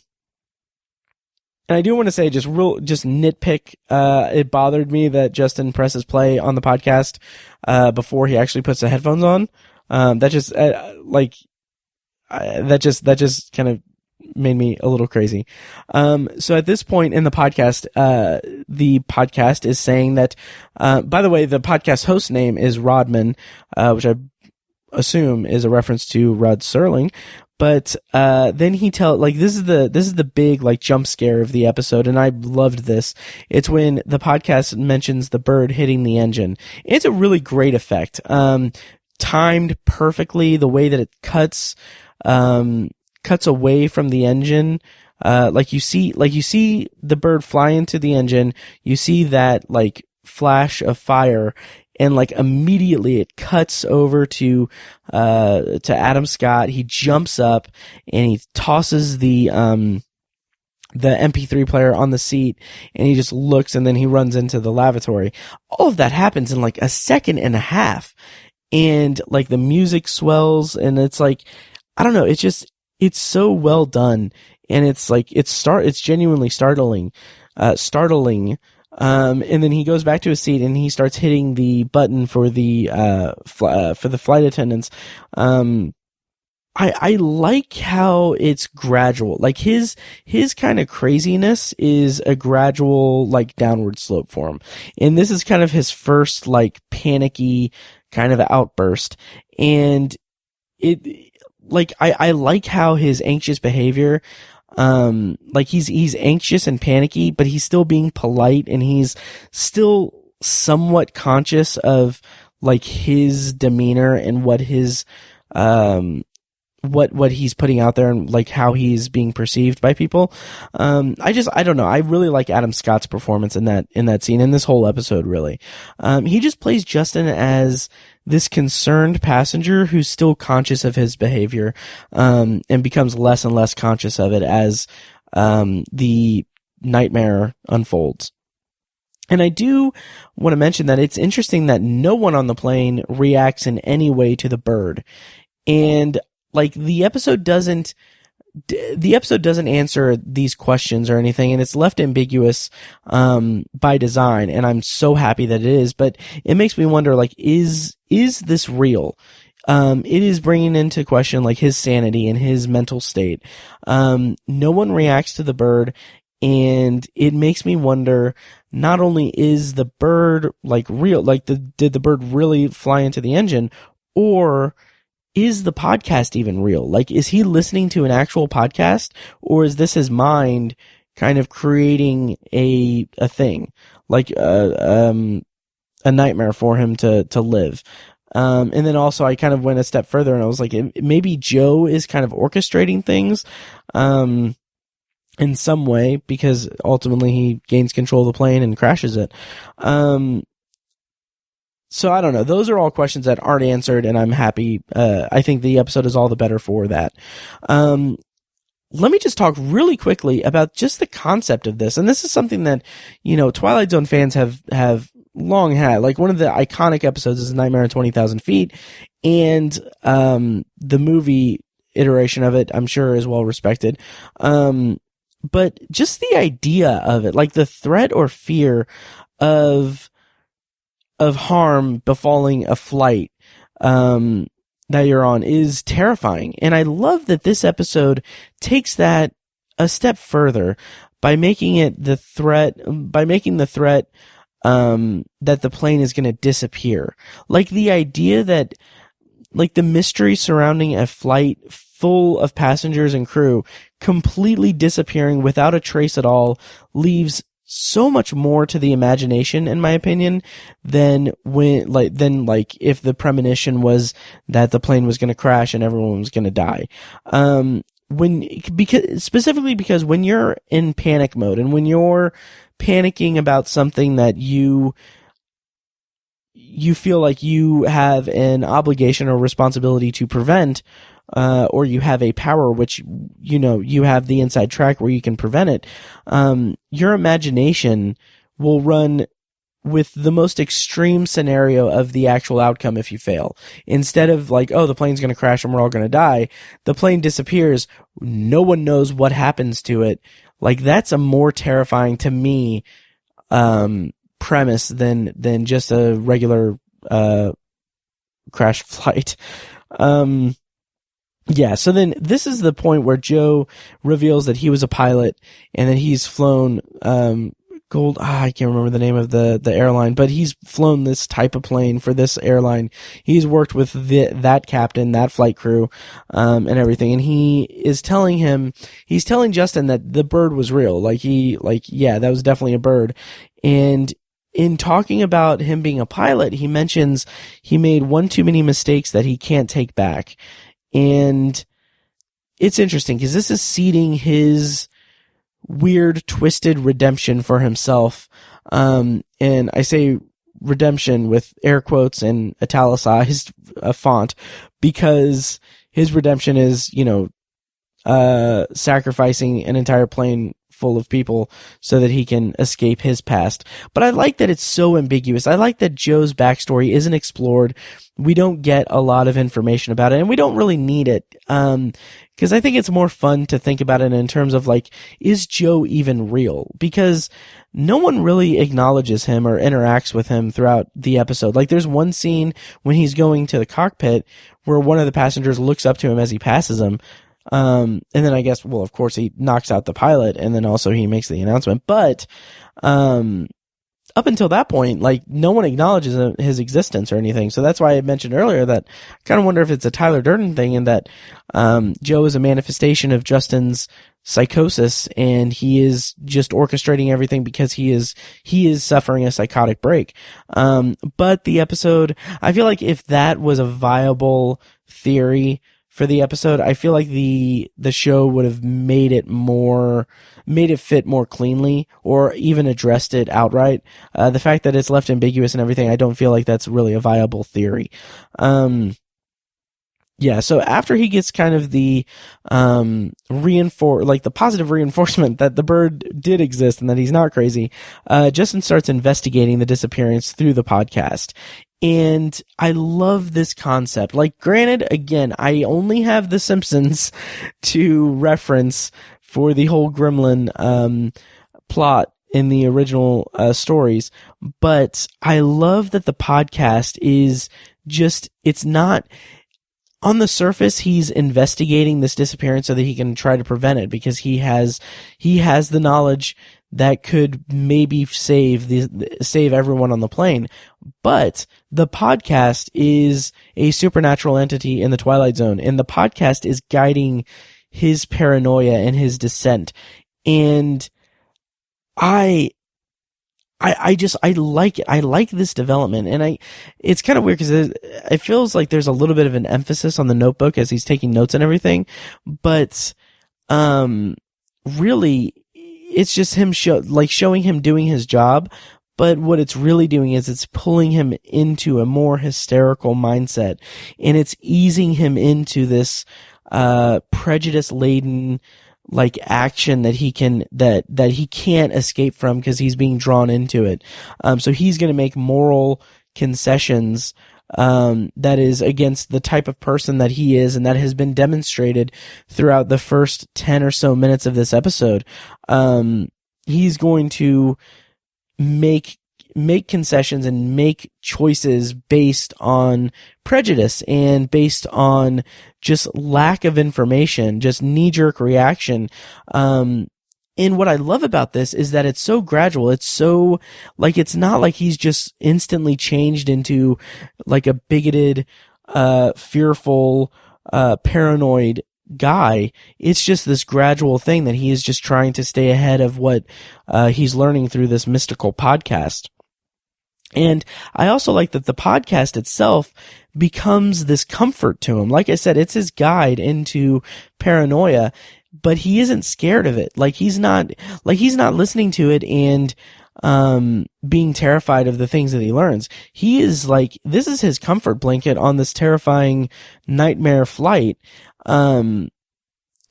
S2: I do want to say just nitpick. It bothered me that Justin presses play on the podcast, before he actually puts the headphones on. That just kind of made me a little crazy. So at this point in the podcast is saying that, by the way, the podcast host name is Rodman, which I assume is a reference to Rod Serling. But, then he this is the big, like, jump scare of the episode, and I loved this. It's when the podcast mentions the bird hitting the engine. It's a really great effect. Timed perfectly, the way that it cuts away from the engine. Like you see the bird fly into the engine, you see that, like, flash of fire, and like immediately it cuts over to Adam Scott. He jumps up and he tosses the MP3 player on the seat, and he just looks, and then he runs into the lavatory. All of that happens in like a second and a half, and like the music swells, and it's like, I don't know, it's so well done, and it's like it's genuinely startling. And then he goes back to his seat and he starts hitting the button for the flight attendants. I like how it's gradual. Like his kind of craziness is a gradual, like, downward slope for him. And this is kind of his first, like, panicky kind of outburst. And I like how his anxious behavior, like he's anxious and panicky, but he's still being polite, and he's still somewhat conscious of, like, his demeanor and what his, what he's putting out there, and, like, how he's being perceived by people. I don't know. I really like Adam Scott's performance in that scene, in this whole episode, really. He just plays Justin as this concerned passenger who's still conscious of his behavior, and becomes less and less conscious of it as, the nightmare unfolds. And I do want to mention that it's interesting that no one on the plane reacts in any way to the bird. And, like, the episode doesn't answer these questions or anything, and it's left ambiguous, by design, and I'm so happy that it is, but it makes me wonder, like, is this real? It is bringing into question, like, his sanity and his mental state. No one reacts to the bird, and it makes me wonder, not only is the bird, like, real, like, did the bird really fly into the engine, or is the podcast even real? Like, is he listening to an actual podcast, or is this his mind kind of creating a thing, like a nightmare for him to live? And then also I kind of went a step further, and I was like, maybe Joe is kind of orchestrating things, in some way, because ultimately he gains control of the plane and crashes it. So I don't know. Those are all questions that aren't answered, and I'm happy. I think the episode is all the better for that. Let me just talk really quickly about just the concept of this. And this is something that, Twilight Zone fans have long had. Like, one of the iconic episodes is Nightmare on 20,000 Feet, and the movie iteration of it, I'm sure, is well respected. But just the idea of it, like the threat or fear of harm befalling a flight that you're on is terrifying. And I love that this episode takes that a step further by making the threat that the plane is going to disappear. Like, the idea that, like, the mystery surrounding a flight full of passengers and crew completely disappearing without a trace at all leaves so much more to the imagination, in my opinion, than if the premonition was that the plane was going to crash and everyone was going to die. Specifically because when you're in panic mode, and when you're panicking about something that you feel like you have an obligation or responsibility to prevent, or you have a power which, you have the inside track where you can prevent it, your imagination will run with the most extreme scenario of the actual outcome if you fail. Instead of, like, oh, the plane's going to crash and we're all going to die, the plane disappears, no one knows what happens to it. Like, that's a more terrifying, to me, premise than just a regular crash flight. Yeah, so then this is the point where Joe reveals that he was a pilot, and that he's flown I can't remember the name of the airline, but he's flown this type of plane for this airline. He's worked with that captain, that flight crew, and everything. And he's telling Justin that the bird was real. Yeah, that was definitely a bird. And in talking about him being a pilot, he mentions he made one too many mistakes that he can't take back. And it's interesting because this is seeding his weird, twisted redemption for himself. And I say redemption with air quotes and italicized font, because his redemption is, sacrificing an entire plane full of people so that he can escape his past. But I like that it's so ambiguous. I like that Joe's backstory isn't explored. We don't get a lot of information about it, and we don't really need it. Because I think it's more fun to think about it in terms of like, is Joe even real? Because no one really acknowledges him or interacts with him throughout the episode. Like, there's one scene when he's going to the cockpit where one of the passengers looks up to him as he passes him. And then I guess, well, of course he knocks out the pilot, and then also he makes the announcement. But, up until that point, like, no one acknowledges his existence or anything. So that's why I mentioned earlier that I kind of wonder if it's a Tyler Durden thing, and that Joe is a manifestation of Justin's psychosis, and he is just orchestrating everything because he is suffering a psychotic break. But the episode, I feel like if that was a viable theory for the episode, I feel like the show would have made it fit more cleanly, or even addressed it outright. The fact that it's left ambiguous and everything, I don't feel like that's really a viable theory. Yeah, so after he gets kind of the the positive reinforcement that the bird did exist and that he's not crazy, Justin starts investigating the disappearance through the podcast. And I love this concept. Like, granted, again, I only have The Simpsons to reference for the whole Gremlin plot in the original stories, but I love that the podcast is just, it's not, on the surface, he's investigating this disappearance so that he can try to prevent it, because he has the knowledge that could maybe save everyone on the plane. But the podcast is a supernatural entity in the Twilight Zone, and the podcast is guiding his paranoia and his descent. And I like it. I like this development, and it's kind of weird because it feels like there's a little bit of an emphasis on the notebook as he's taking notes and everything, but really, it's just him showing him doing his job. But what it's really doing is it's pulling him into a more hysterical mindset, and it's easing him into this prejudice laden like action that he can't escape from because he's being drawn into it. So he's going to make moral concessions that is against the type of person that he is, and that has been demonstrated throughout the first 10 or so minutes of this episode. He's going to make concessions and make choices based on prejudice and based on just lack of information, just knee-jerk reaction. And what I love about this is that it's so gradual. It's so, like, it's not like he's just instantly changed into like a bigoted, fearful, paranoid guy. It's just this gradual thing that he is just trying to stay ahead of what he's learning through this mystical podcast. And I also like that the podcast itself becomes this comfort to him. Like I said, it's his guide into paranoia, but he isn't scared of it. He's not listening to it and being terrified of the things that he learns. He is like, this is his comfort blanket on this terrifying nightmare flight.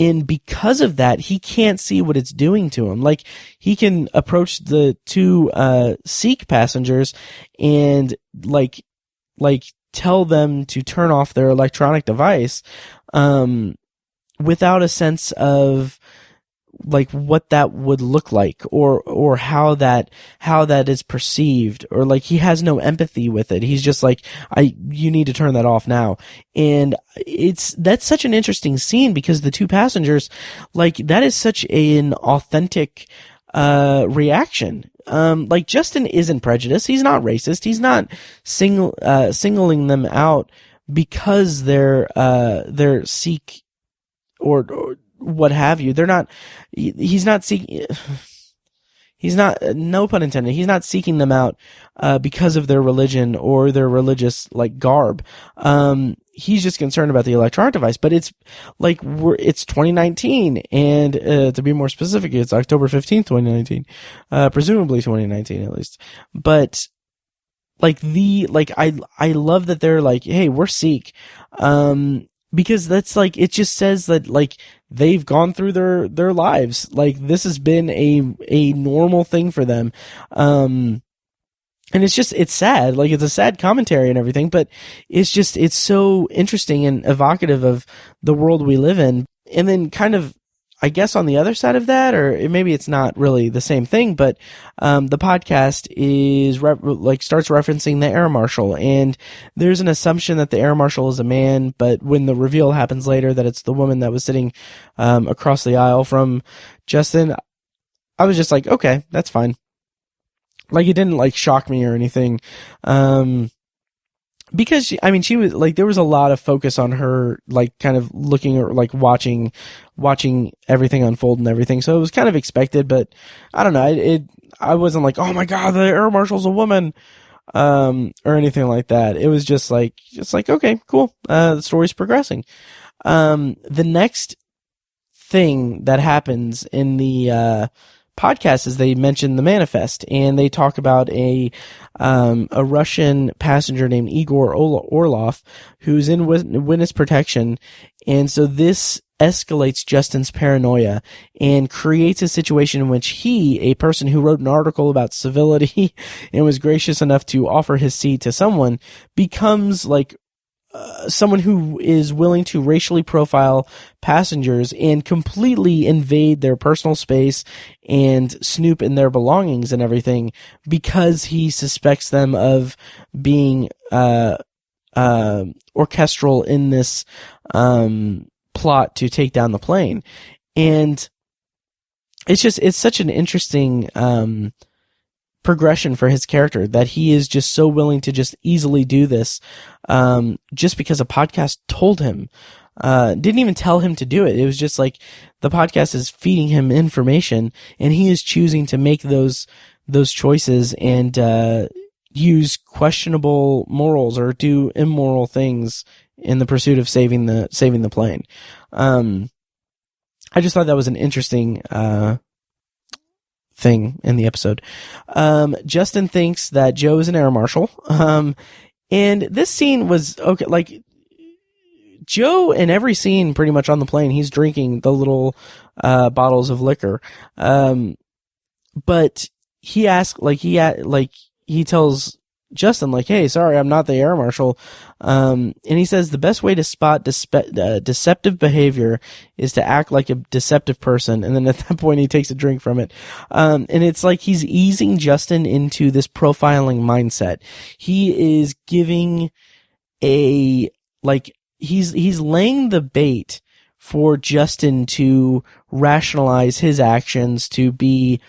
S2: And because of that, he can't see what it's doing to him. Like, he can approach the two Sikh passengers and like tell them to turn off their electronic device without a sense of like what that would look like, or how that is perceived, or like he has no empathy with it. He's just like, you need to turn that off now. And that's such an interesting scene, because the two passengers, like, that is such an authentic reaction. Like, Justin isn't prejudiced. He's not racist. He's not singling them out because they're Sikh or what have you. He's not seeking, no pun intended, he's not seeking them out because of their religion or their religious like garb. He's just concerned about the electronic device. But it's like, it's 2019, and to be more specific, it's October 15th, 2019, presumably 2019 at least. But I love that they're like, hey, we're Sikh. Because that's like, it just says that like they've gone through their lives. Like, this has been a normal thing for them. And it's sad. Like, it's a sad commentary and everything, but it's so interesting and evocative of the world we live in. And then kind of, I guess on the other side of that, or maybe it's not really the same thing, but the podcast is starts referencing the air marshal, and there's an assumption that the air marshal is a man, but when the reveal happens later that it's the woman that was sitting across the aisle from Justin, I was just like, okay, that's fine. Like, it didn't like shock me or anything. Because she was like, there was a lot of focus on her, like, kind of looking or like watching everything unfold and everything. So it was kind of expected, but I don't know. I wasn't like, oh my God, the air marshal's a woman, or anything like that. It was just like, okay, cool. The story's progressing. The next thing that happens in the, podcast is they mention the manifest, and they talk about a Russian passenger named Igor Orlov who's in witness protection, and so this escalates Justin's paranoia and creates a situation in which he, a person who wrote an article about civility and was gracious enough to offer his seat to someone, becomes like someone who is willing to racially profile passengers and completely invade their personal space and snoop in their belongings and everything because he suspects them of being orchestral in this plot to take down the plane. And it's such an interesting progression for his character that he is just so willing to just easily do this, just because a podcast told him, didn't even tell him to do it. It was just like the podcast is feeding him information, and he is choosing to make those choices and use questionable morals or do immoral things in the pursuit of saving the plane. I just thought that was an interesting thing in the episode. Justin thinks that Joe is an air marshal. And this scene was okay. Like, Joe in every scene pretty much on the plane, he's drinking the little bottles of liquor. But he asks, he tells Justin, like, hey, sorry, I'm not the air marshal. And he says the best way to spot deceptive behavior is to act like a deceptive person. And then at that point, he takes a drink from it. And it's like he's easing Justin into this profiling mindset. He is giving he's laying the bait for Justin to rationalize his actions, to be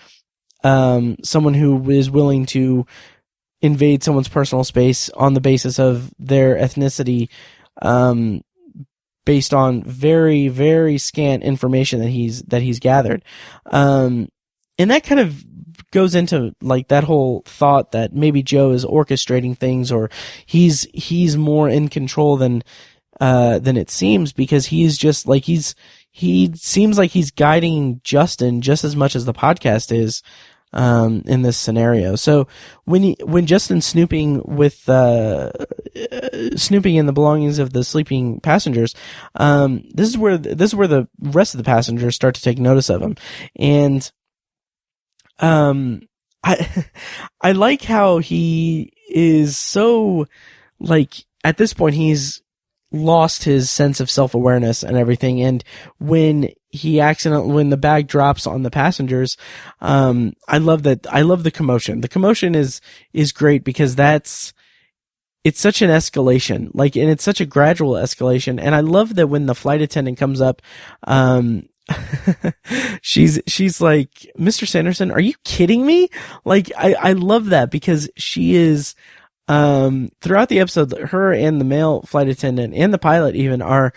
S2: someone who is willing to invade someone's personal space on the basis of their ethnicity, based on very, very scant information that he's gathered. And that kind of goes into like that whole thought that maybe Joe is orchestrating things, or he's more in control than it seems, because he's just like he seems like he's guiding Justin just as much as the podcast is in this scenario. So when Justin's snooping snooping in the belongings of the sleeping passengers, this is where the rest of the passengers start to take notice of him. And I like how he is so, like, at this point he's lost his sense of self-awareness and everything, and when the bag drops on the passengers, I love the commotion. The commotion is great because it's such an escalation, like, and it's such a gradual escalation. And I love that when the flight attendant comes up, she's like, Mr. Sanderson, are you kidding me? Like, I love that because she is, throughout the episode, her and the male flight attendant and the pilot even are,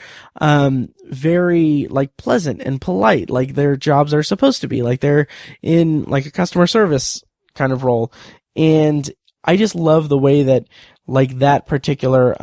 S2: very, like, pleasant and polite, like their jobs are supposed to be, like they're in like a customer service kind of role. And I just love the way that, like, that particular,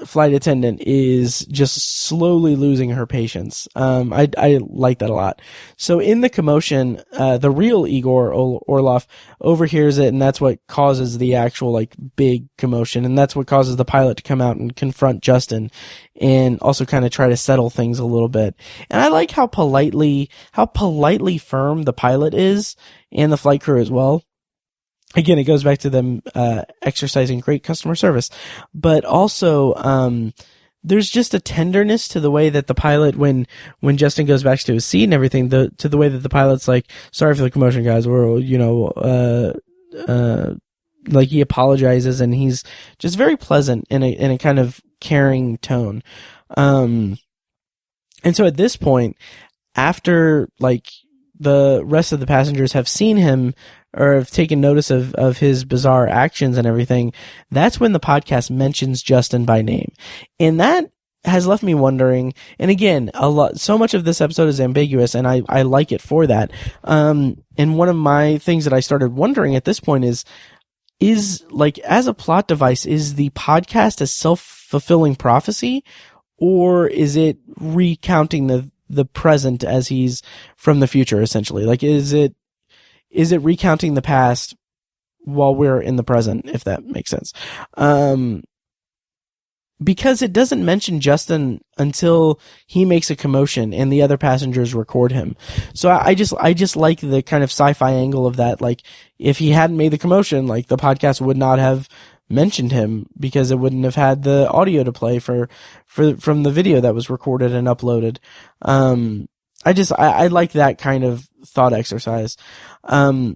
S2: flight attendant is just slowly losing her patience. I like that a lot. So in the commotion, the real Igor Orlov overhears it, and that's what causes the actual like big commotion, and that's what causes the pilot to come out and confront Justin, and also kind of try to settle things a little bit. And I like how politely firm the pilot is, and the flight crew as well. Again, it goes back to them exercising great customer service, but also there's just a tenderness to the way that the pilot, when Justin goes back to his seat and everything, to the way that the pilot's like, "Sorry for the commotion, guys. We're like he apologizes, and he's just very pleasant in a kind of caring tone. And so at this point, after like the rest of the passengers have seen him or have taken notice of his bizarre actions and everything, that's when the podcast mentions Justin by name. And that has left me wondering, and again, so much of this episode is ambiguous, and I like it for that. And one of my things that I started wondering at this point is like, as a plot device, is the podcast a self-fulfilling prophecy, or is it recounting the present as he's from the future, essentially? Like, is it recounting the past while we're in the present, if that makes sense? Because it doesn't mention Justin until he makes a commotion and the other passengers record him. So I just like the kind of sci-fi angle of that. Like, if he hadn't made the commotion, like, the podcast would not have mentioned him because it wouldn't have had the audio to play from the video that was recorded and uploaded. I like that kind of thought exercise. So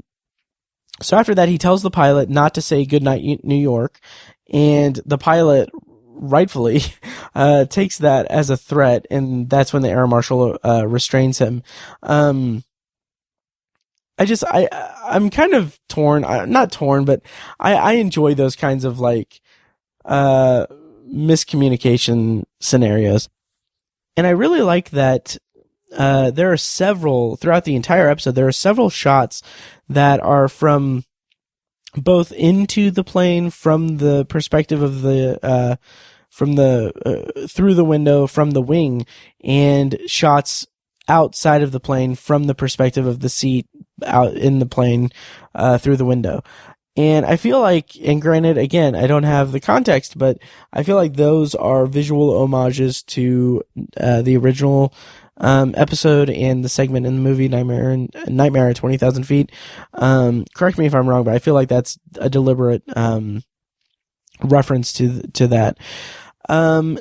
S2: after that, he tells the pilot not to say goodnight New York, and the pilot rightfully takes that as a threat, and that's when the air marshal restrains him. I'm kind of torn, not torn, but I enjoy those kinds of like miscommunication scenarios, and I really like that. There are several throughout the entire episode. There are several shots that are from both into the plane, from the perspective of the through the window from the wing, and shots outside of the plane from the perspective of the seat out in the plane through the window. And I feel like, and granted, again, I don't have the context, but I feel like those are visual homages to the original episode and the segment in the movie Nightmare at 20,000 Feet. Correct me if I'm wrong, but I feel like that's a deliberate reference to that.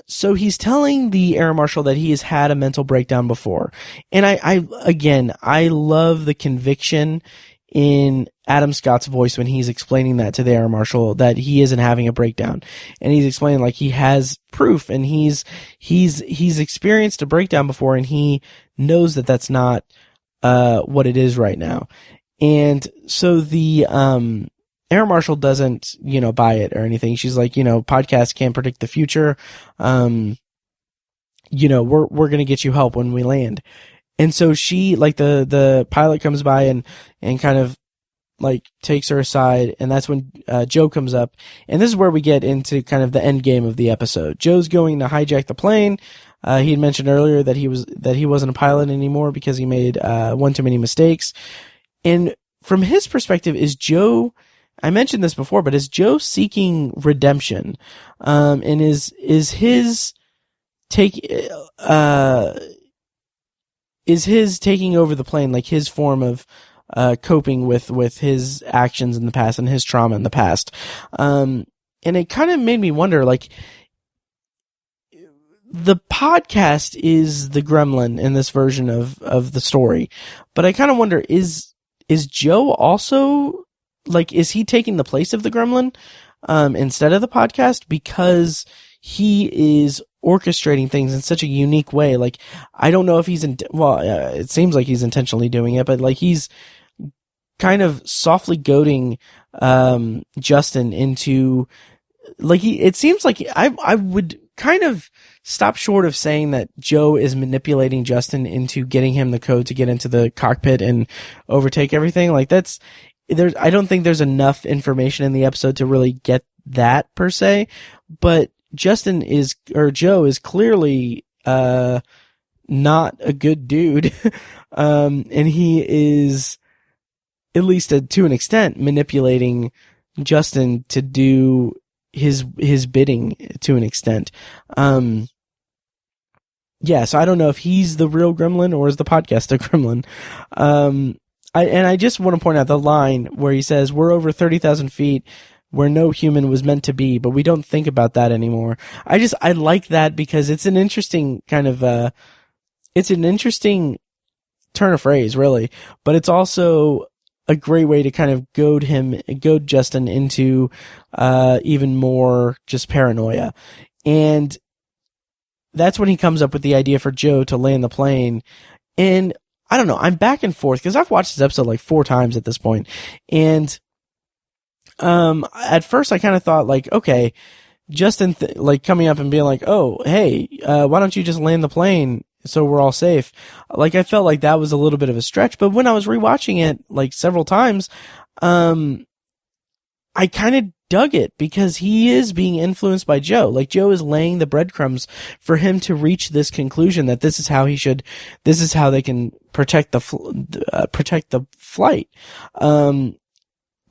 S2: So he's telling the air marshal that he has had a mental breakdown before. And I love the conviction in Adam Scott's voice when he's explaining that to the air marshal, that he isn't having a breakdown. And he's explaining like he has proof, and he's experienced a breakdown before, and he knows that that's not, what it is right now. And so the, air marshal doesn't, buy it or anything. She's like, podcasts can't predict the future. We're going to get you help when we land. And so she, like, the pilot comes by and kind of like takes her aside. And that's when, Joe comes up. And this is where we get into kind of the end game of the episode. Joe's going to hijack the plane. He had mentioned earlier that he wasn't a pilot anymore because he made, one too many mistakes. And from his perspective, I mentioned this before, but is Joe seeking redemption? And is his taking over the plane like his form of coping with his actions in the past and his trauma in the past? And it kind of made me wonder, like, the podcast is the gremlin in this version of the story, but I kind of wonder, is Joe also, like, is he taking the place of the gremlin instead of the podcast, because he is orchestrating things in such a unique way? Like, I don't know if it seems like he's intentionally doing it, but like he's kind of softly goading Justin into, like, it seems like I would kind of stop short of saying that Joe is manipulating Justin into getting him the code to get into the cockpit and overtake everything. Like, I don't think there's enough information in the episode to really get that per se, but Joe is clearly, not a good dude. And he is, at least to an extent, manipulating Justin to do his bidding to an extent. Yeah, so I don't know if he's the real gremlin or is the podcast a gremlin. I just want to point out the line where he says, "We're over 30,000 feet where no human was meant to be, but we don't think about that anymore." I like that because it's an interesting kind of, it's an interesting turn of phrase, really, but it's also a great way to kind of goad Justin into, even more just paranoia. And that's when he comes up with the idea for Joe to land the plane. And I don't know, I'm back and forth because I've watched this episode like 4 times at this point. And, at first I kind of thought like, okay, Justin, like coming up and being like, "Oh, hey, why don't you just land the plane so we're all safe?" Like, I felt like that was a little bit of a stretch, but when I was rewatching it like several times, I kind of dug it because he is being influenced by Joe. Like, Joe is laying the breadcrumbs for him to reach this conclusion that this is how they can protect the flight.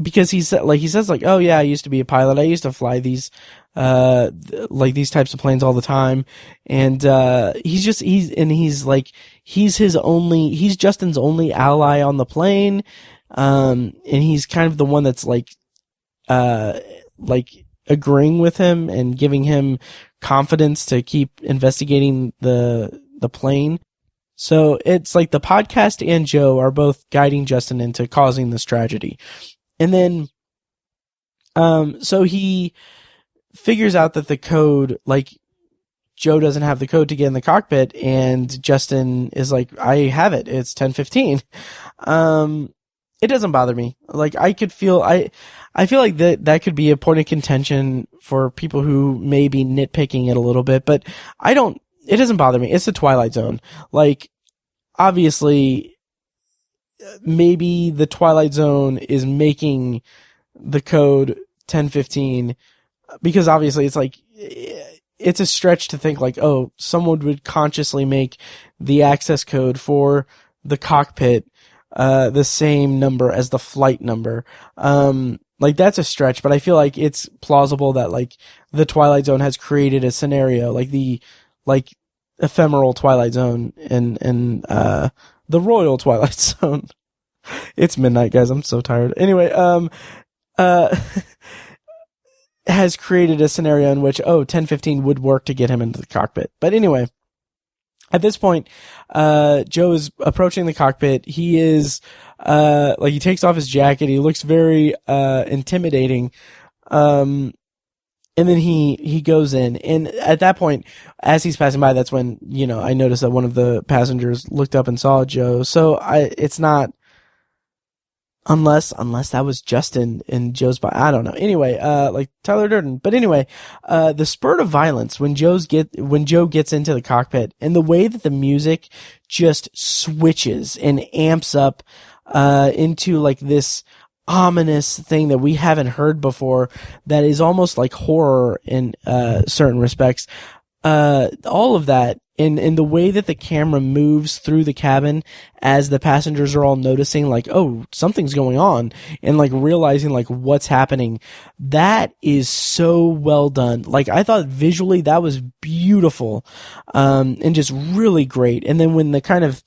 S2: Because he says, "Oh yeah, I used to be a pilot. I used to fly these, like these types of planes all the time." And, he's Justin's only ally on the plane. And he's kind of the one that's like agreeing with him and giving him confidence to keep investigating the plane. So it's like the podcast and Joe are both guiding Justin into causing this tragedy. And then, so he figures out that the code, like, Joe doesn't have the code to get in the cockpit, and Justin is like, "I have it. It's 10:15. It doesn't bother me. Like, I feel like that could be a point of contention for people who may be nitpicking it a little bit, but it doesn't bother me. It's the Twilight Zone. Like, obviously, maybe the Twilight Zone is making the code 10:15 because obviously it's like, it's a stretch to think like, oh, someone would consciously make the access code for the cockpit the same number as the flight number. Like, that's a stretch, but I feel like it's plausible that like the Twilight Zone has created a scenario like the ephemeral Twilight Zone and the Royal Twilight Zone. It's midnight, guys. I'm so tired. Anyway, has created a scenario in which, 10:15 would work to get him into the cockpit. But anyway, at this point, Joe is approaching the cockpit. He is, he takes off his jacket. He looks very, intimidating. And then he goes in, and at that point, as he's passing by, that's when, I noticed that one of the passengers looked up and saw Joe. So it's not, unless that was Justin in Joe's body. I don't know. Anyway, like Tyler Durden. But anyway, the spurt of violence when Joe gets into the cockpit, and the way that the music just switches and amps up, into like this ominous thing that we haven't heard before, that is almost like horror in certain respects. All of that, and the way that the camera moves through the cabin as the passengers are all noticing like, oh, something's going on, and like realizing like what's happening, that is so well done. Like, I thought visually that was beautiful, and just really great. And then when the kind of,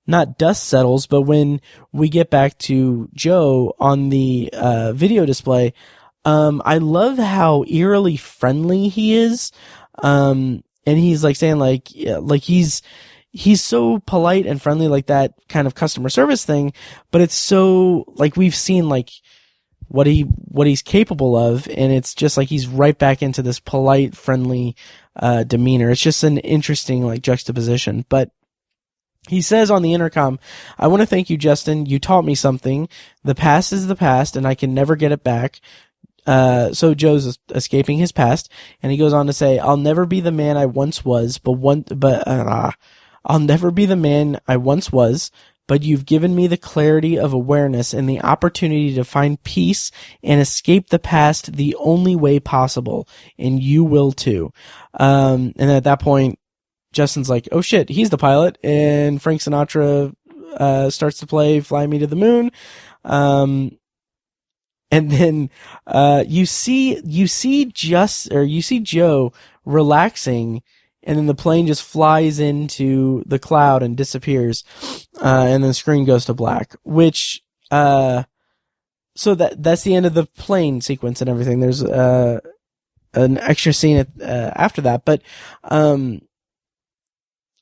S2: not dust settles, but when we get back to Joe on the video display, I love how eerily friendly he is. And he's like saying like, he's so polite and friendly, like that kind of customer service thing, but it's so like, we've seen like what he's capable of, and it's just like he's right back into this polite, friendly demeanor. It's just an interesting like juxtaposition. But he says on the intercom, "I want to thank you, Justin. You taught me something. The past is the past, and I can never get it back." So Joe's escaping his past, and he goes on to say, "I'll never be the man I once was, I'll never be the man I once was, but you've given me the clarity of awareness and the opportunity to find peace and escape the past the only way possible, and you will too. And at that point, Justin's like, oh shit, he's the pilot, and Frank Sinatra starts to play Fly Me to the Moon. And then you see Joe relaxing, and then the plane just flies into the cloud and disappears, and then the screen goes to black. Which so that's the end of the plane sequence and everything. There's an extra scene after that, but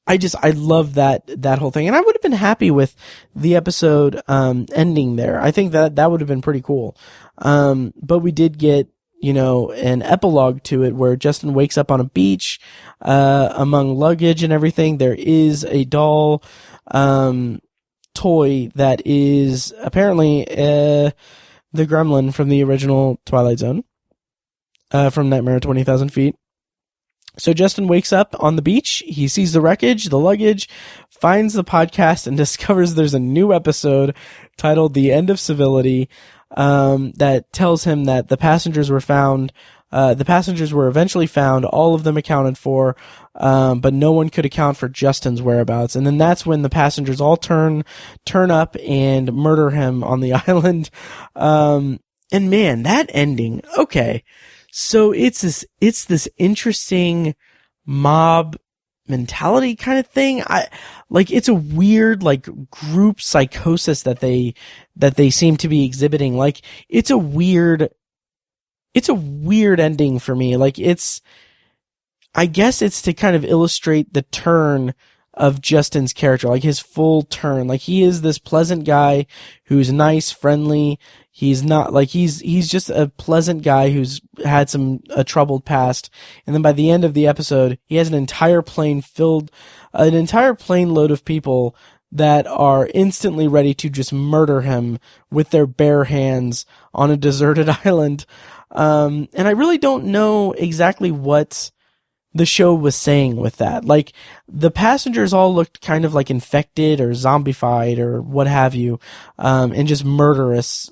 S2: I love that whole thing, and I would have been happy with the episode ending there. I think that would have been pretty cool. But we did get, an epilogue to it where Justin wakes up on a beach among luggage and everything. There is a doll toy that is apparently the gremlin from the original Twilight Zone, from Nightmare at 20,000 Feet. So Justin wakes up on the beach, he sees the wreckage, the luggage, finds the podcast, and discovers there's a new episode titled The End of Civility, that tells him that the passengers were eventually found, all of them accounted for, but no one could account for Justin's whereabouts. And then that's when the passengers all turn up and murder him on the island. And man, that ending, okay. So it's this interesting mob mentality kind of thing. It's a weird, group psychosis that they seem to be exhibiting. It's a weird ending for me. I guess it's to kind of illustrate the turn of Justin's character, his full turn. He is this pleasant guy who's nice, friendly. He's not he's just a pleasant guy who's had a troubled past. And then by the end of the episode, he has an entire plane load of people that are instantly ready to just murder him with their bare hands on a deserted island. And I really don't know exactly what the show was saying with that. The passengers all looked kind of infected or zombified or what have you, and just murderous,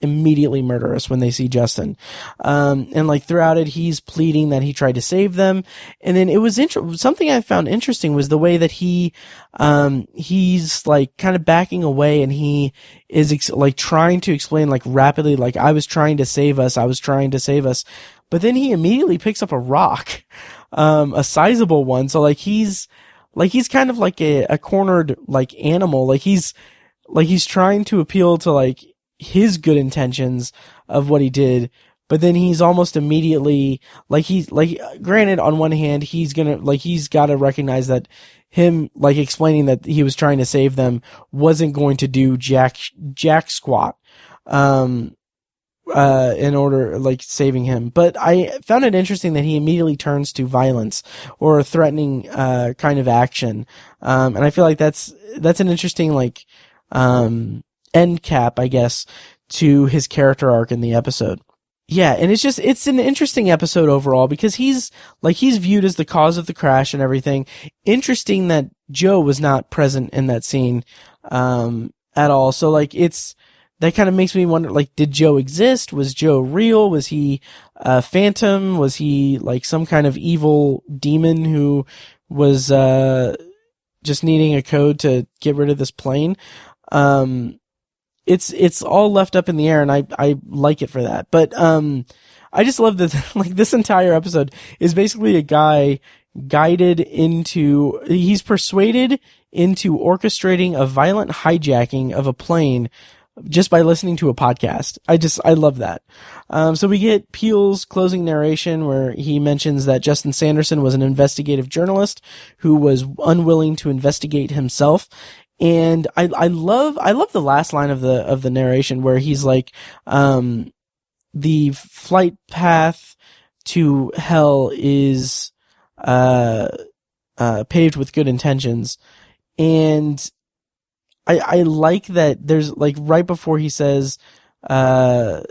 S2: immediately murderous when they see Justin. And throughout it, he's pleading that he tried to save them. And then it was something I found interesting was the way that he's kind of backing away, and he is trying to explain rapidly, I was trying to save us. But then he immediately picks up a rock, a sizable one. So he's kind of a cornered animal. He's trying to appeal to his good intentions of what he did, but then he's almost immediately granted, on one hand, he's got to recognize that him explaining that he was trying to save them wasn't going to do jack squat. In order, saving him. But I found it interesting that he immediately turns to violence or threatening, kind of action. And I feel that's an interesting, end cap, I guess, to his character arc in the episode. Yeah, and it's an interesting episode overall because he's viewed as the cause of the crash and everything. Interesting that Joe was not present in that scene, at all. So that kind of makes me wonder, did Joe exist? Was Joe real? Was he a phantom? Was he some kind of evil demon who was just needing a code to get rid of this plane? It's all left up in the air, and I like it for that. But I just love that this entire episode is basically a guy he's persuaded into orchestrating a violent hijacking of a plane just by listening to a podcast. I love that. So we get Peele's closing narration where he mentions that Justin Sanderson was an investigative journalist who was unwilling to investigate himself. And I love the last line of the narration where he's the flight path to hell is, paved with good intentions. And I like that there's right before he says, whatever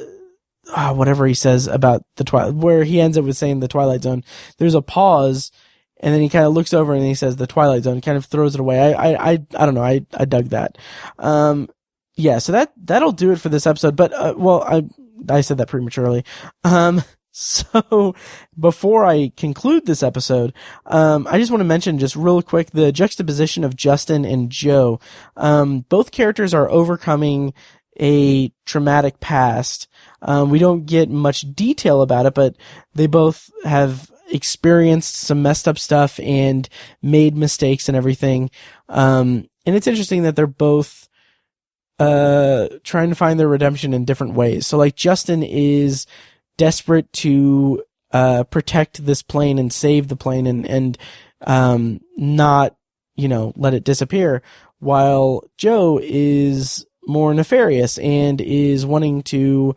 S2: he says about the Twilight, where he ends up with saying the Twilight Zone, there's a pause, And then he kind of looks over and he says the Twilight Zone, kind of throws it away. I don't know. I dug that. Yeah, so that'll do it for this episode. But, I said that prematurely. So before I conclude this episode, I just want to mention just real quick the juxtaposition of Justin and Joe. Both characters are overcoming a traumatic past. We don't get much detail about it, but they both have experienced some messed up stuff and made mistakes and everything. And it's interesting that they're both trying to find their redemption in different ways. So like Justin is desperate to protect this plane and save the plane and not, let it disappear, while Joe is more nefarious and is wanting to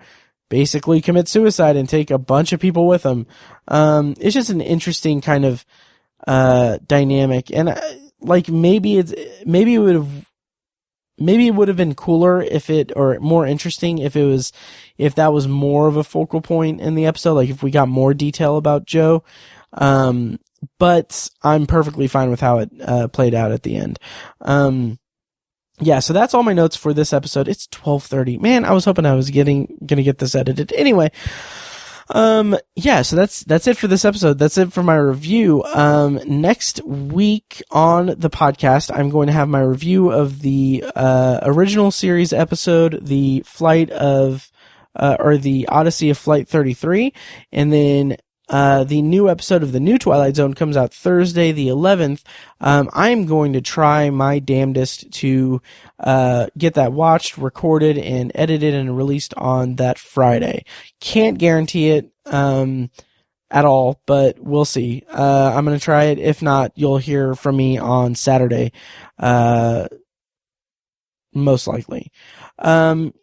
S2: basically commit suicide and take a bunch of people with him. It's just an interesting kind of dynamic, and maybe it would have been cooler or more interesting if that was more of a focal point in the episode, like if we got more detail about Joe. But I'm perfectly fine with how it played out at the end. Yeah, so that's all my notes for this episode. It's 12:30. Man, I was hoping I was gonna get this edited. Anyway, yeah, so that's it for this episode. That's it for my review. Next week on the podcast, I'm going to have my review of the original series episode, the the Odyssey of Flight 33, and then the new episode of the new Twilight Zone comes out Thursday, the 11th. I'm going to try my damnedest to get that watched, recorded, and edited and released on that Friday. Can't guarantee it at all, but we'll see. I'm going to try it. If not, you'll hear from me on Saturday, most likely.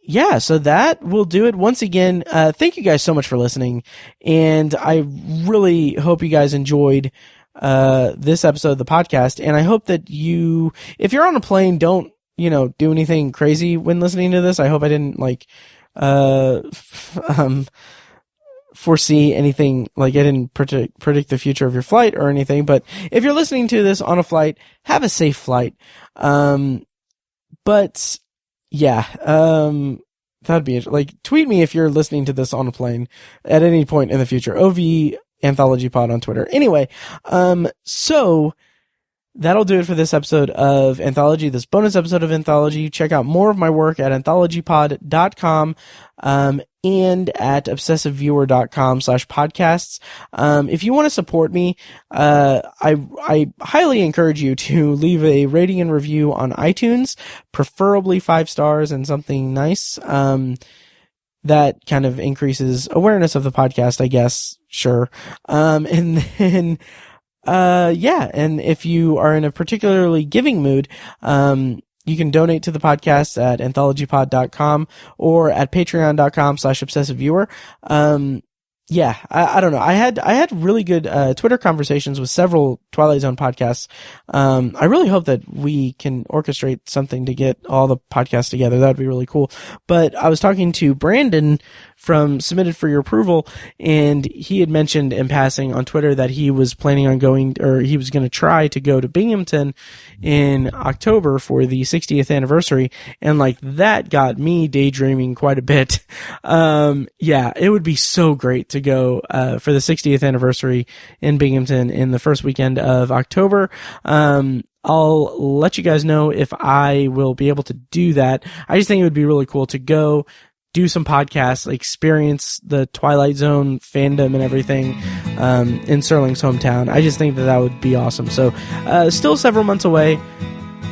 S2: Yeah, so that will do it. Once again, thank you guys so much for listening, and I really hope you guys enjoyed this episode of the podcast, and I hope that if you're on a plane, don't, do anything crazy when listening to this. I hope I didn't, foresee anything, I didn't predict the future of your flight or anything, but if you're listening to this on a flight, have a safe flight. But yeah, that'd be tweet me if you're listening to this on a plane at any point in the future. OV Anthology Pod on Twitter. Anyway, so that'll do it for this episode of Anthology, this bonus episode of Anthology. Check out more of my work at anthologypod.com, and at obsessiveviewer.com/podcasts. If you want to support me, I highly encourage you to leave a rating and review on iTunes, preferably 5 stars and something nice. That kind of increases awareness of the podcast, I guess. Sure. And then, yeah. And if you are in a particularly giving mood, you can donate to the podcast at anthologypod.com or at patreon.com/obsessiveviewer. Yeah, I don't know. I had really good Twitter conversations with several Twilight Zone podcasts. I really hope that we can orchestrate something to get all the podcasts together. That would be really cool. But I was talking to Brandon from Submitted for Your Approval, and he had mentioned in passing on Twitter that he was planning on going, or he was going to try to go to Binghamton in October for the 60th anniversary, and that got me daydreaming quite a bit. Yeah, it would be so great to go for the 60th anniversary in Binghamton in the first weekend of October. I'll let you guys know if I will be able to do that. I just think it would be really cool to go do some podcasts, experience the Twilight Zone fandom and everything in Sterling's hometown. I just think that would be awesome. So still several months away.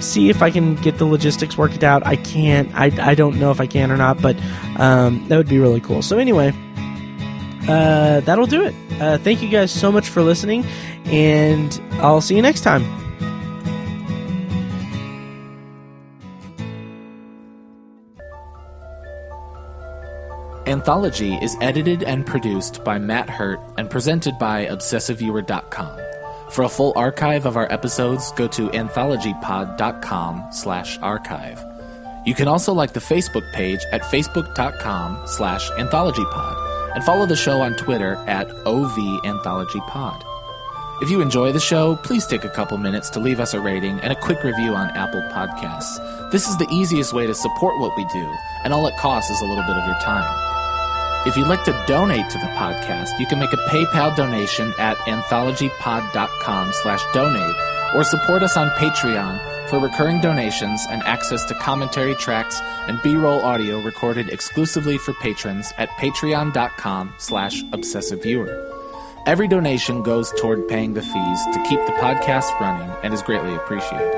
S2: See if I can get the logistics worked out. I can't. I don't know if I can or not, but that would be really cool. So anyway, that'll do it. Thank you guys so much for listening, and I'll see you next time.
S3: Anthology is edited and produced by Matt Hurt and presented by ObsessiveViewer.com. For a full archive of our episodes, go to anthologypod.com/archive. You can also like the Facebook page at facebook.com/anthologypod and follow the show on Twitter at OVAnthologyPod. If you enjoy the show, please take a couple minutes to leave us a rating and a quick review on Apple Podcasts. This is the easiest way to support what we do, and all it costs is a little bit of your time. If you'd like to donate to the podcast, you can make a PayPal donation at anthologypod.com/donate or support us on Patreon for recurring donations and access to commentary tracks and B-roll audio recorded exclusively for patrons at patreon.com/obsessiveviewer. Every donation goes toward paying the fees to keep the podcast running and is greatly appreciated.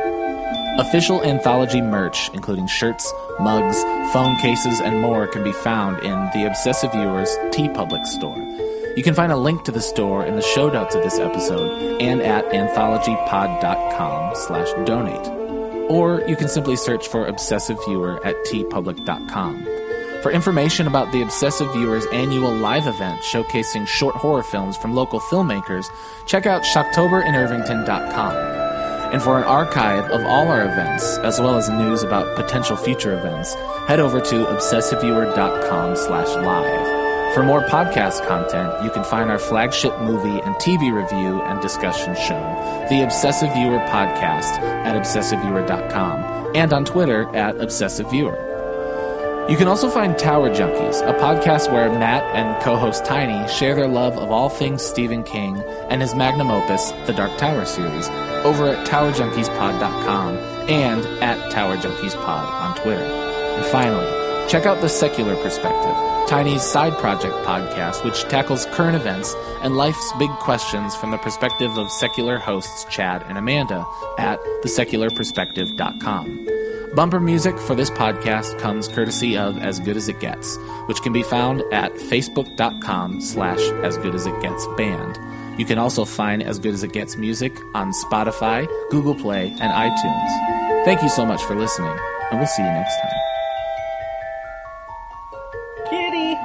S3: Official Anthology merch, including shirts, mugs, phone cases, and more, can be found in the Obsessive Viewers TeePublic store. You can find a link to the store in the show notes of this episode and at anthologypod.com/donate. Or you can simply search for Obsessive Viewer at tpublic.com. For information about the Obsessive Viewers annual live event showcasing short horror films from local filmmakers, check out shocktoberinirvington.com. And for an archive of all our events, as well as news about potential future events, head over to obsessiveviewer.com/live. For more podcast content, you can find our flagship movie and TV review and discussion show, The Obsessive Viewer Podcast, at obsessiveviewer.com, and on Twitter at obsessiveviewer. You can also find Tower Junkies, a podcast where Matt and co-host Tiny share their love of all things Stephen King and his magnum opus, The Dark Tower series, over at towerjunkiespod.com and at towerjunkiespod on Twitter. And finally, check out The Secular Perspective, Tiny's side project podcast, which tackles current events and life's big questions from the perspective of secular hosts Chad and Amanda at thesecularperspective.com. Bumper music for this podcast comes courtesy of As Good As It Gets, which can be found at facebook.com/asgoodasitgetsband. You can also find As Good As It Gets music on Spotify, Google Play, and iTunes. Thank you so much for listening, and we'll see you next time.
S2: Kitty!